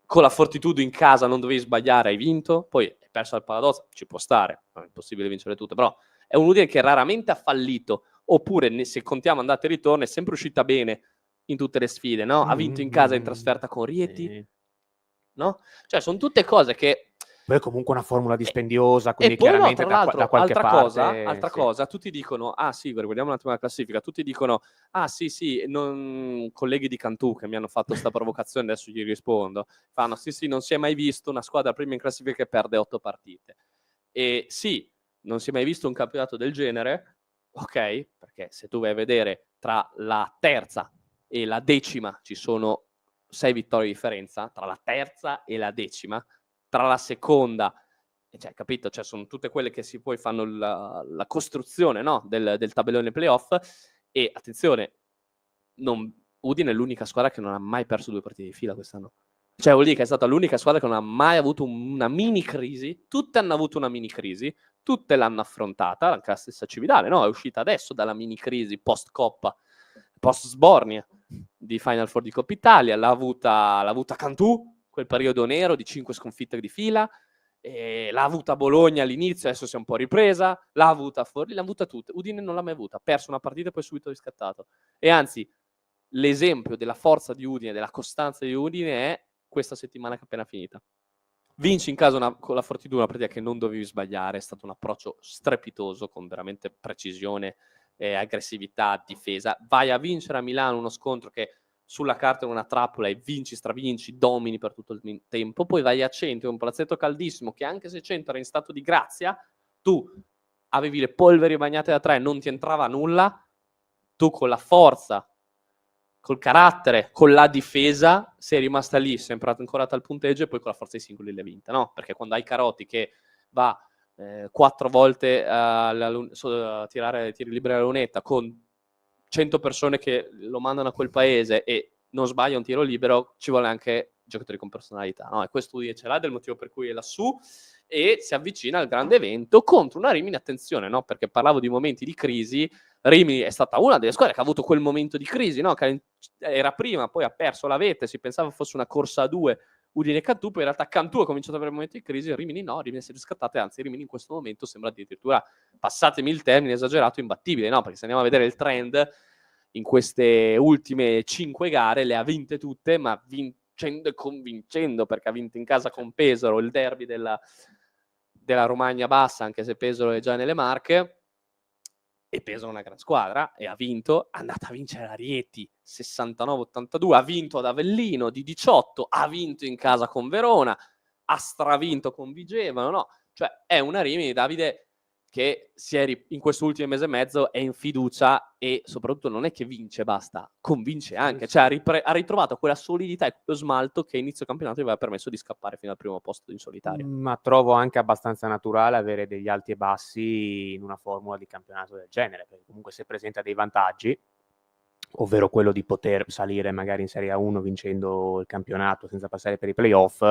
Con la Fortitudo in casa non dovevi sbagliare, hai vinto. Poi hai perso al Paladozza, ci può stare, è impossibile vincere tutto, però è un Udine che raramente ha fallito, oppure se contiamo andata e ritorno è sempre uscita bene in tutte le sfide, no? Ha vinto in casa e in trasferta con Rieti, no? Cioè sono tutte cose che... Poi è comunque una formula dispendiosa, E quindi poi no, chiaramente tra l'altro, da qualche altra parte... cosa, tutti dicono, ah sì, guardiamo un attimo la classifica, tutti dicono, ah sì, colleghi di Cantù che mi hanno fatto sta provocazione, adesso gli rispondo, fanno, sì, non si è mai visto una squadra prima in classifica che perde 8 partite. E sì, non si è mai visto un campionato del genere, ok, perché se tu vai a vedere tra la terza e la decima ci sono 6 vittorie di differenza, tra la terza e la decima, tra la seconda, cioè, capito? Cioè, sono tutte quelle che si poi fanno la costruzione, no? del tabellone playoff. E attenzione, Udine è l'unica squadra che non ha mai perso 2 partite di fila quest'anno. Cioè, vuol dire che è stata l'unica squadra che non ha mai avuto una mini crisi. Tutte hanno avuto una mini crisi, tutte l'hanno affrontata. Anche la stessa Cividale, no? È uscita adesso dalla mini crisi post-Coppa, post-Sbornia di Final Four di Coppa Italia. L'ha avuta Cantù, quel periodo nero di 5 sconfitte di fila. L'ha avuta Bologna all'inizio, adesso si è un po' ripresa. L'ha avuta Forlì, l'ha avuta tutte. Udine non l'ha mai avuta, ha perso una partita e poi subito riscattato. E anzi, l'esempio della forza di Udine, della costanza di Udine è questa settimana che è appena finita. Vinci in casa con la Fortitudo una partita che non dovevi sbagliare, è stato un approccio strepitoso con veramente precisione, aggressività, difesa. Vai a vincere a Milano uno scontro che sulla carta è una trappola e vinci, stravinci, domini per tutto il tempo. Poi vai a Cento, un palazzetto caldissimo che anche se Cento era in stato di grazia, tu avevi le polveri bagnate da 3, non ti entrava nulla, tu con la forza, col carattere, con la difesa, sei rimasta lì, sempre ancorata al punteggio, e poi con la forza dei singoli l'hai vinta, no? Perché quando hai Carotti che va 4 volte a tirare tiri liberi alla lunetta con 100 persone che lo mandano a quel paese e non sbaglia un tiro libero, ci vuole anche giocatori con personalità, no? E questo ce l'ha, del motivo per cui è lassù e si avvicina al grande evento contro una Rimini, attenzione, no? Perché parlavo di momenti di crisi. Rimini è stata una delle squadre che ha avuto quel momento di crisi, no? Che era prima, poi ha perso la vetta, si pensava fosse una corsa a 2 Udine e Cantù, poi in realtà Cantù ha cominciato ad avere un momento di crisi, Rimini no, Rimini si è riscattata, anzi Rimini in questo momento sembra addirittura, passatemi il termine esagerato, imbattibile, no? Perché se andiamo a vedere il trend, in queste ultime 5 gare le ha vinte tutte, ma vincendo e convincendo, perché ha vinto in casa con Pesaro il derby della Romagna Bassa, anche se Pesaro è già nelle Marche, e Pesaro è una gran squadra, e ha vinto, è andata a vincere a Rieti 69-82, ha vinto ad Avellino di 18, ha vinto in casa con Verona, ha stravinto con Vigevano, no? Cioè è una Rimini, Davide, che in questo ultimo mese e mezzo è in fiducia e soprattutto non è che vince, basta, convince anche, cioè ha ritrovato quella solidità e quello smalto che a inizio campionato gli aveva permesso di scappare fino al primo posto in solitario. Ma trovo anche abbastanza naturale avere degli alti e bassi in una formula di campionato del genere, perché comunque se presenta dei vantaggi, ovvero quello di poter salire magari in Serie A1 vincendo il campionato senza passare per i playoff.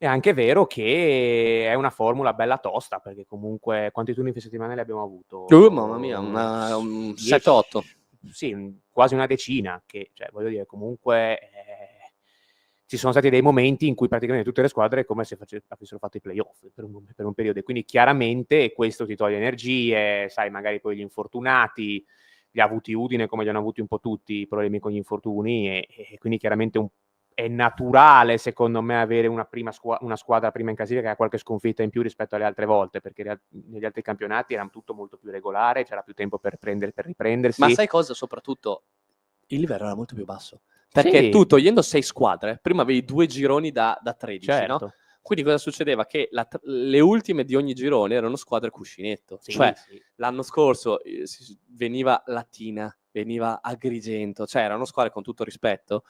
È anche vero che è una formula bella tosta, perché comunque quanti turni in settimana ne abbiamo avuto? Mamma mia, un 7-8. Sì, quasi una decina, che, cioè, voglio dire, comunque ci sono stati dei momenti in cui praticamente tutte le squadre è come se avessero fatto i playoff per un periodo, e quindi chiaramente questo ti toglie energie, sai, magari poi gli infortunati, li ha avuti Udine come li hanno avuti un po' tutti i problemi con gli infortuni, e quindi chiaramente è naturale secondo me avere una squadra prima in classifica che ha qualche sconfitta in più rispetto alle altre volte, perché negli altri campionati era tutto molto più regolare, c'era più tempo per riprendersi. Ma sai cosa? Soprattutto il livello era molto più basso. Perché Sì. tu, togliendo 6 squadre, prima avevi 2 gironi da 13, Certo. no? Quindi cosa succedeva? Che le ultime di ogni girone erano squadre cuscinetto. Sì, Cioè, sì. l'anno scorso veniva Latina, veniva Agrigento, cioè erano squadre, con tutto rispetto,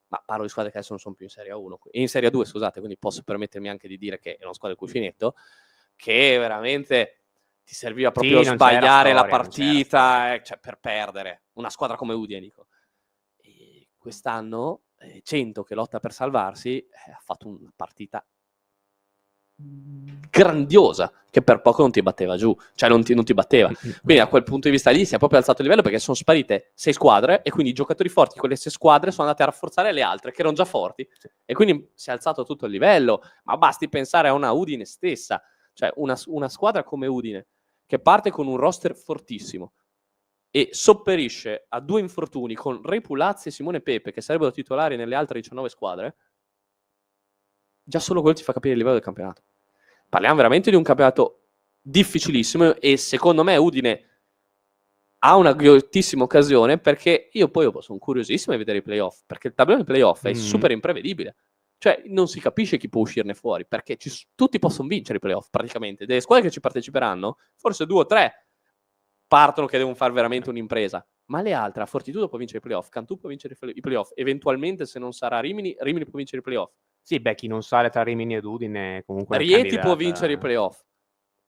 ma parlo di squadre che adesso non sono più in Serie 1, in Serie 2, scusate, quindi posso permettermi anche di dire che erano squadre cuscinetto, che veramente ti serviva proprio a Sì, non c'era sbagliare la storia, non c'era partita, storia. cioè per perdere. Una squadra come Udine, dico. E quest'anno 100 che lotta per salvarsi ha fatto una partita grandiosa, che per poco non ti batteva giù, cioè non ti batteva. Quindi da quel punto di vista lì si è proprio alzato il livello, perché sono sparite 6 squadre e quindi i giocatori forti di quelle 6 squadre sono andati a rafforzare le altre che erano già forti, e quindi si è alzato tutto il livello. Ma basti pensare a una Udine stessa, cioè una squadra come Udine che parte con un roster fortissimo e sopperisce a 2 infortuni con Repulazzi e Simone Pepe, che sarebbero titolari nelle altre 19 squadre. Già solo quello ti fa capire il livello del campionato. Parliamo veramente di un campionato difficilissimo, e secondo me Udine ha una grottissima occasione, perché io sono curiosissimo di vedere i playoff, perché il tabellone dei playoff è super imprevedibile. Cioè non si capisce chi può uscirne fuori, perché tutti possono vincere i playoff praticamente. Delle squadre che ci parteciperanno, forse 2 o 3 partono che devono fare veramente un'impresa, ma le altre, Fortitudo può vincere i playoff, Cantù può vincere i playoff, eventualmente se non sarà Rimini può vincere i playoff. Sì, beh, chi non sale tra Rimini ed Udine comunque Rieti può vincere i playoff.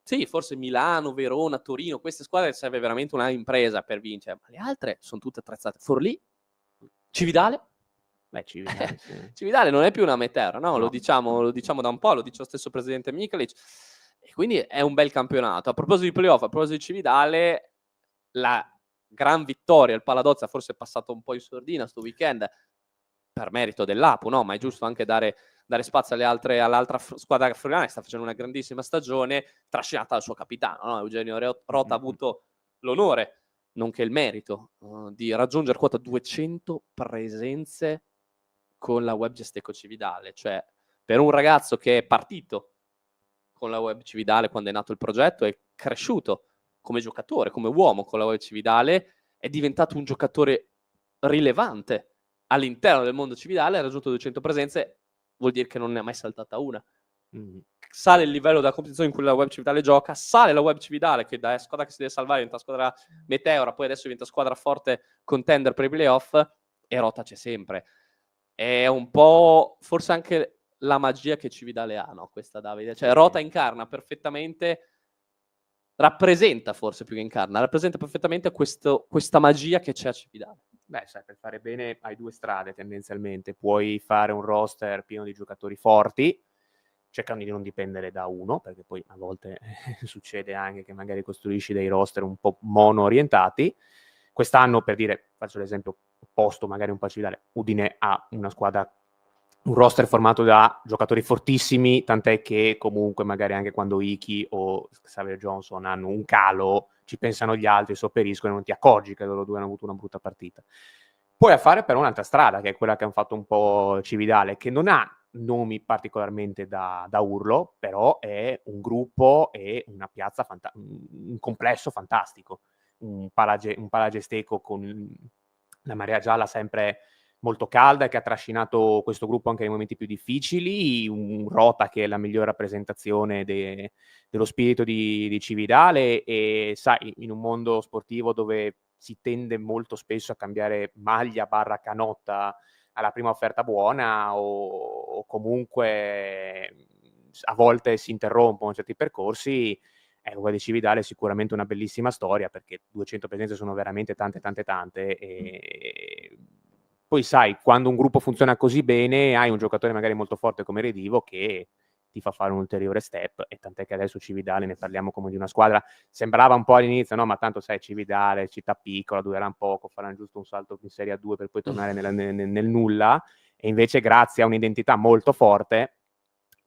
Sì, forse Milano, Verona, Torino, queste squadre serve veramente una impresa per vincere, ma le altre sono tutte attrezzate. Forlì, Cividale. Cividale, sì. Cividale non è più una meteora, no? No. Lo diciamo da un po', lo dice lo stesso presidente Mikalic, e quindi è un bel campionato. A proposito di playoff, a proposito di Cividale, la gran vittoria, il Paladozza forse è passato un po' in sordina sto weekend per merito dell'Apu, no? Ma è giusto anche dare spazio all'altra squadra friulana, che sta facendo una grandissima stagione, trascinata dal suo capitano, no? Eugenio Rota ha avuto l'onore, nonché il merito, di raggiungere quota 200 presenze con la Web Gesteco Cividale. Cioè, per un ragazzo che è partito con la Web Cividale quando è nato il progetto, è cresciuto come giocatore, come uomo con la Web Cividale, è diventato un giocatore rilevante all'interno del mondo cividale, ha raggiunto 200 presenze, vuol dire che non ne ha mai saltata una. Sale il livello della competizione in cui la Web Cividale gioca, sale la Web Cividale, che da squadra che si deve salvare diventa squadra meteora, poi adesso diventa squadra forte contender per i playoff, e Rota c'è sempre. È un po' forse anche la magia che Cividale ha, no? Questa, Davide. Cioè Rota incarna perfettamente, rappresenta forse più che incarna, rappresenta perfettamente questa magia che c'è a Cividale. Beh, sai, per fare bene hai 2 strade tendenzialmente. Puoi fare un roster pieno di giocatori forti, cercando di non dipendere da uno, perché poi a volte succede anche che magari costruisci dei roster un po' mono orientati. Quest'anno, per dire, faccio l'esempio opposto, magari un po' Cividale, Udine ha una squadra, un roster formato da giocatori fortissimi, tant'è che comunque magari anche quando Iki o Xavier Johnson hanno un calo, ci pensano gli altri, sopperiscono e non ti accorgi che loro due hanno avuto una brutta partita. Poi a fare però un'altra strada, che è quella che hanno fatto un po' Cividale, che non ha nomi particolarmente da urlo, però è un gruppo e una piazza, un complesso fantastico, un palagesteco con la marea gialla sempre molto calda, che ha trascinato questo gruppo anche nei momenti più difficili, un Rota che è la migliore rappresentazione dello spirito di Cividale, e sai, in un mondo sportivo dove si tende molto spesso a cambiare maglia / canotta alla prima offerta buona, o comunque a volte si interrompono certi percorsi, quella di Cividale è sicuramente una bellissima storia, perché 200 presenze sono veramente tante, e poi sai, quando un gruppo funziona così bene, hai un giocatore magari molto forte come Redivo che ti fa fare un ulteriore step, e tant'è che adesso Cividale ne parliamo come di una squadra, sembrava un po' all'inizio, no, ma tanto sai, Cividale, città piccola, dureranno poco, faranno giusto un salto in Serie A2 per poi tornare nel nulla, e invece grazie a un'identità molto forte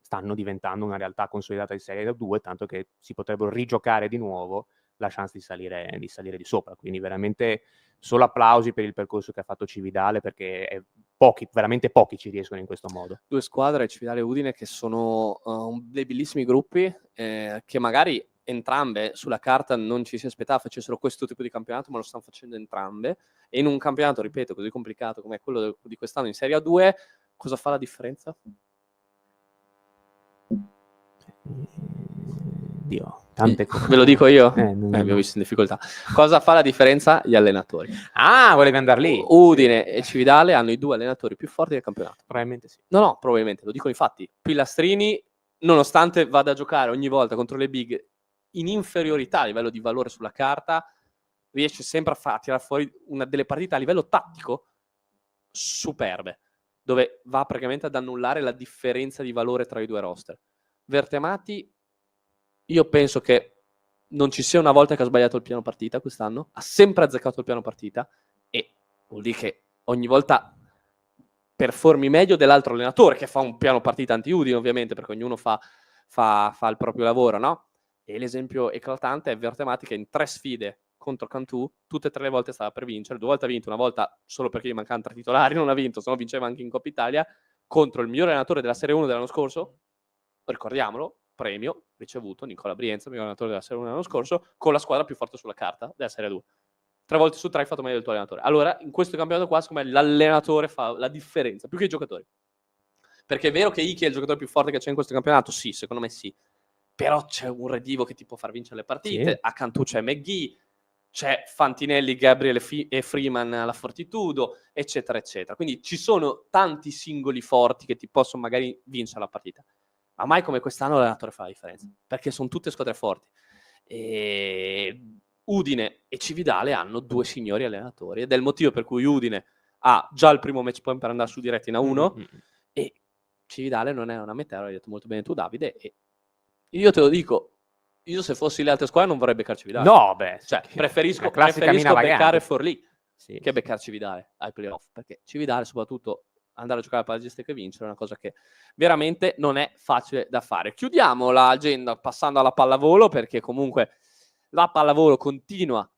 stanno diventando una realtà consolidata di Serie A2, tanto che si potrebbero rigiocare di nuovo la chance di salire di sopra. Quindi veramente solo applausi per il percorso che ha fatto Cividale, perché veramente pochi ci riescono in questo modo. Due squadre, Cividale e Udine, che sono dei bellissimi gruppi, che magari entrambe sulla carta non ci si aspettava facessero questo tipo di campionato, ma lo stanno facendo entrambe. E in un campionato, ripeto, così complicato come quello di quest'anno in Serie A2, cosa fa la differenza? Dio, tante cose. Ve lo dico io? Non- Vi ho visto in difficoltà. Cosa fa la differenza? Gli allenatori. Ah, volevi andare lì? Udine e Cividale hanno i due allenatori più forti del campionato. Probabilmente sì. No, probabilmente, lo dicono i fatti. Pilastrini, nonostante vada a giocare ogni volta contro le big in inferiorità a livello di valore sulla carta, riesce sempre a tirare fuori delle partite a livello tattico superbe, dove va praticamente ad annullare la differenza di valore tra i due roster. Vertemati, io penso che non ci sia una volta che ha sbagliato il piano partita quest'anno, ha sempre azzeccato il piano partita, e vuol dire che ogni volta performi meglio dell'altro allenatore, che fa un piano partita anti-Udine, ovviamente, perché ognuno fa il proprio lavoro, no? E l'esempio eclatante è Vertemati, che in 3 sfide contro Cantù, tutte e 3 le volte stava per vincere, 2 volte ha vinto, una volta solo perché gli mancavano 3 titolari, non ha vinto, se no vinceva anche in Coppa Italia, contro il miglior allenatore della Serie 1 dell'anno scorso, ricordiamolo, premio ricevuto, Nicola Brienza, miglior allenatore della Serie 1 dell'anno scorso, con la squadra più forte sulla carta della Serie 2. 3 volte su 3 hai fatto meglio del tuo allenatore. Allora, in questo campionato qua, secondo me, l'allenatore fa la differenza, più che i giocatori. Perché è vero che Iki è il giocatore più forte che c'è in questo campionato? Sì, secondo me sì. Però c'è un Redivo che ti può far vincere le partite, Sì. a Cantù c'è McGee, c'è Fantinelli, Gabriele e Freeman alla Fortitudo, eccetera, eccetera. Quindi ci sono tanti singoli forti che ti possono magari vincere la partita. Ma mai come quest'anno l'allenatore fa la differenza, perché sono tutte squadre forti. E Udine e Cividale hanno 2 signori allenatori, ed è il motivo per cui Udine ha già il primo match point per andare su diretti in A1 e Cividale non è una meteora, hai detto molto bene tu, Davide, e io te lo dico, io se fossi le altre squadre non vorrei beccare Cividale. No, beh, Cioè, sì, preferisco la classica mina vagante. beccare Forlì Sì, che sì. beccare Cividale ai playoff, perché Cividale, soprattutto andare a giocare a pallavolo e vincere, è una cosa che veramente non è facile da fare. Chiudiamo l'agenda passando alla pallavolo, perché comunque la pallavolo continua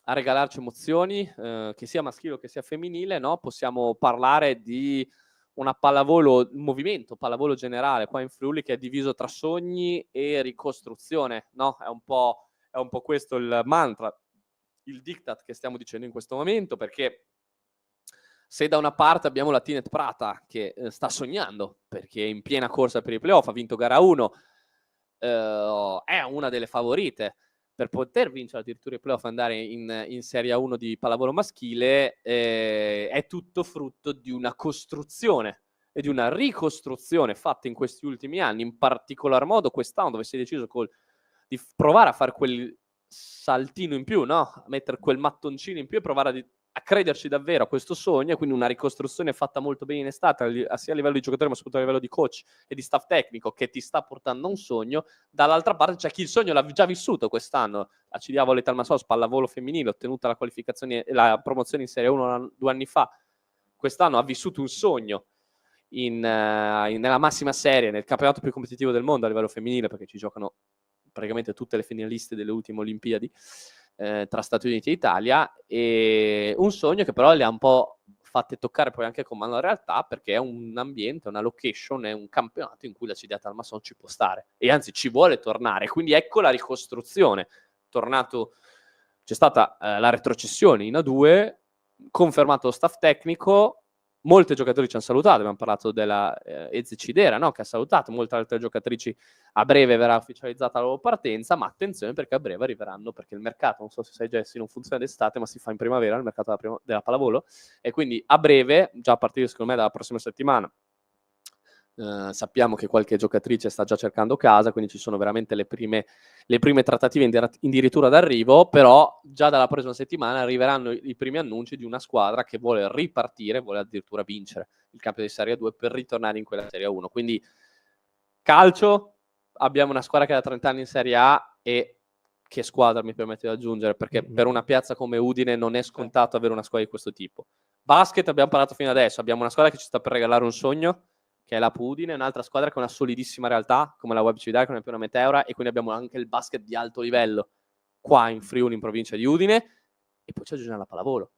a regalarci emozioni, che sia maschile o che sia femminile, no? Possiamo parlare di una pallavolo, un movimento pallavolo generale qua in Friuli che è diviso tra sogni e ricostruzione, no? È un po' questo il mantra, il diktat che stiamo dicendo in questo momento, perché se da una parte abbiamo la Tinet Prata che sta sognando, perché è in piena corsa per i playoff, ha vinto gara 1, è una delle favorite per poter vincere addirittura i playoff e andare in Serie 1 di pallavolo maschile, è tutto frutto di una costruzione e di una ricostruzione fatta in questi ultimi anni, in particolar modo quest'anno, dove si è deciso di provare a fare quel saltino in più, no? A mettere quel mattoncino in più e provare a crederci davvero a questo sogno, e quindi una ricostruzione fatta molto bene in estate, sia a livello di giocatori ma soprattutto a livello di coach e di staff tecnico, che ti sta portando a un sogno. Dall'altra parte c'è chi il sogno l'ha già vissuto quest'anno. A CDA Volley Talmasos, pallavolo femminile, ottenuta la qualificazione e la promozione in Serie 1 2 anni fa. Quest'anno ha vissuto un sogno nella massima serie, nel campionato più competitivo del mondo a livello femminile, perché ci giocano praticamente tutte le finaliste delle ultime Olimpiadi tra Stati Uniti e Italia, e un sogno che però le ha un po' fatte toccare poi anche con mano alla realtà, perché è un ambiente, una location, è un campionato in cui la CDA Talmason ci può stare e anzi ci vuole tornare, quindi ecco la ricostruzione. C'è stata la retrocessione in A2, confermato lo staff tecnico, molte giocatrici ci hanno salutato, abbiamo parlato della Eze Cidera, no? Che ha salutato, molte altre giocatrici a breve verrà ufficializzata la loro partenza, ma attenzione perché a breve arriveranno, perché il mercato, non so se sai Jessy, non funziona d'estate ma si fa in primavera, il mercato della pallavolo, e quindi a breve, già a partire secondo me dalla prossima settimana, sappiamo che qualche giocatrice sta già cercando casa, quindi ci sono veramente le prime trattative addirittura d'arrivo, però già dalla prossima settimana arriveranno i primi annunci di una squadra che vuole ripartire, vuole addirittura vincere il campionato di Serie 2 per ritornare in quella Serie 1. Quindi calcio, abbiamo una squadra che ha 30 anni in Serie A, e che squadra, mi permette di aggiungere, perché per una piazza come Udine non è scontato avere una squadra di questo tipo. Basket, abbiamo parlato fino adesso, abbiamo una squadra che ci sta per regalare un sogno, che è la Udine, un'altra squadra che è una solidissima realtà, come la Web Cividale, che non è più una meteora, e quindi abbiamo anche il basket di alto livello, qua in Friuli, in provincia di Udine, e poi ci aggiungiamo la pallavolo,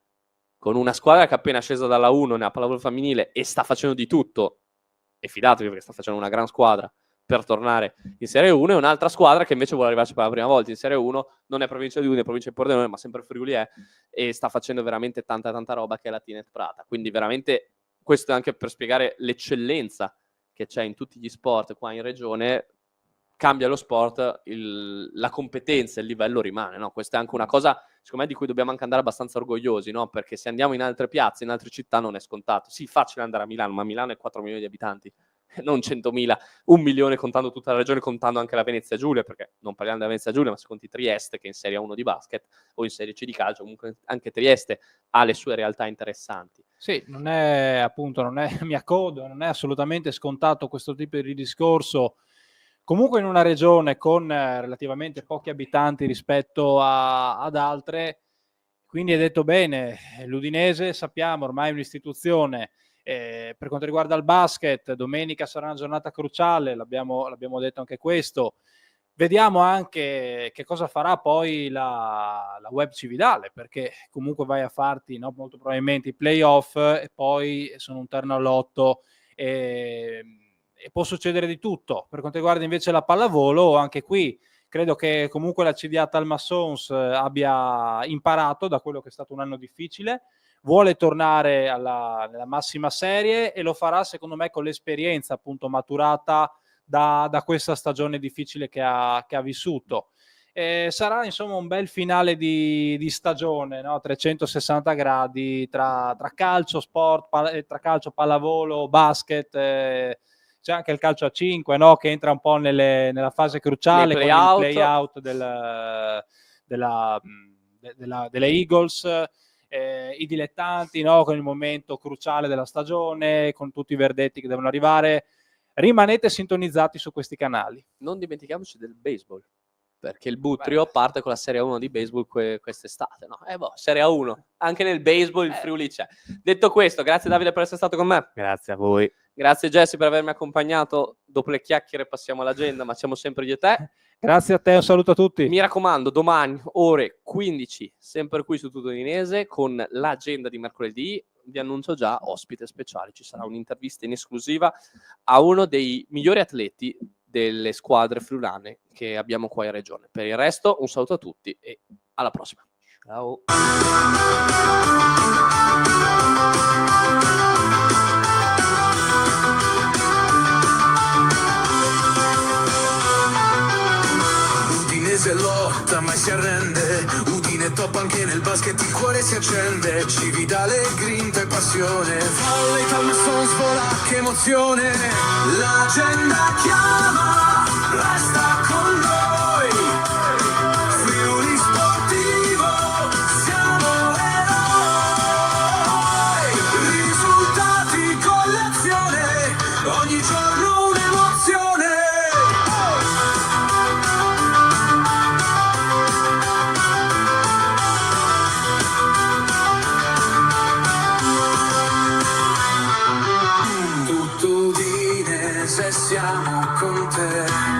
con una squadra che è appena scesa dalla 1 nella pallavolo femminile e sta facendo di tutto, e fidatevi perché sta facendo una gran squadra per tornare in Serie 1, e un'altra squadra che invece vuole arrivarci per la prima volta in Serie 1, non è provincia di Udine, è provincia di Pordenone, ma sempre Friuli è, e sta facendo veramente tanta roba, che è la Tinet Prata. Quindi veramente questo è anche per spiegare l'eccellenza che c'è in tutti gli sport qua in regione. Cambia lo sport, la competenza, il livello rimane, no? Questa è anche una cosa, secondo me, di cui dobbiamo anche andare abbastanza orgogliosi, no? Perché se andiamo in altre piazze, in altre città, non è scontato. Sì, facile andare a Milano, ma Milano è 4 milioni di abitanti, non 100.000, 1 milione contando tutta la regione, contando anche la Venezia Giulia, perché non parliamo della Venezia Giulia, ma se conti Trieste, che è in Serie 1 di basket, o in Serie C di calcio, comunque anche Trieste ha le sue realtà interessanti. Sì, non è mi accodo, non è assolutamente scontato questo tipo di discorso. Comunque in una regione con relativamente pochi abitanti rispetto ad altre, quindi hai detto bene, l'Udinese sappiamo ormai è un'istituzione. Per quanto riguarda il basket, domenica sarà una giornata cruciale, l'abbiamo detto anche questo. Vediamo anche che cosa farà poi la Web Cividale, perché comunque vai a farti, no, molto probabilmente i playoff e poi sono un terno all'otto e può succedere di tutto. Per quanto riguarda invece la pallavolo, anche qui credo che comunque la CDA Talmassons abbia imparato da quello che è stato un anno difficile, vuole tornare nella massima serie e lo farà secondo me con l'esperienza appunto maturata da questa stagione difficile che ha vissuto. Sarà insomma un bel finale di stagione, no? 360 gradi tra calcio, sport, tra calcio, pallavolo, basket, c'è anche il calcio a 5, no? Che entra un po' nella fase cruciale con il play-out delle Eagles, i dilettanti, no? Con il momento cruciale della stagione, con tutti i verdetti che devono arrivare. Rimanete sintonizzati su questi canali. Non dimentichiamoci del baseball, perché il Butrio parte con la Serie 1 di baseball quest'estate, no? Serie 1, anche nel baseball il Friuli c'è. Detto questo, grazie Davide per essere stato con me. Grazie a voi. Grazie Jesse per avermi accompagnato. Dopo le chiacchiere passiamo all'agenda, ma siamo sempre io e te. Grazie a te, un saluto a tutti. Mi raccomando, domani ore 15, sempre qui su Tutto Udinese, con l'agenda di mercoledì. Vi annuncio già ospite speciale, ci sarà un'intervista in esclusiva a uno dei migliori atleti delle squadre friulane che abbiamo qua in regione. Per il resto un saluto a tutti e alla prossima. Ciao. Udinese lotta mai si arrende, Udine top anche nel basket, il cuore si accende, Cividale, grinta e passione, Valle Talmassons vola, che emozione, l'agenda chiama, resta con noi, Friuli Sportivo, siamo eroi, risultati con l'azione, ogni giorno un'emozione. Siamo con te.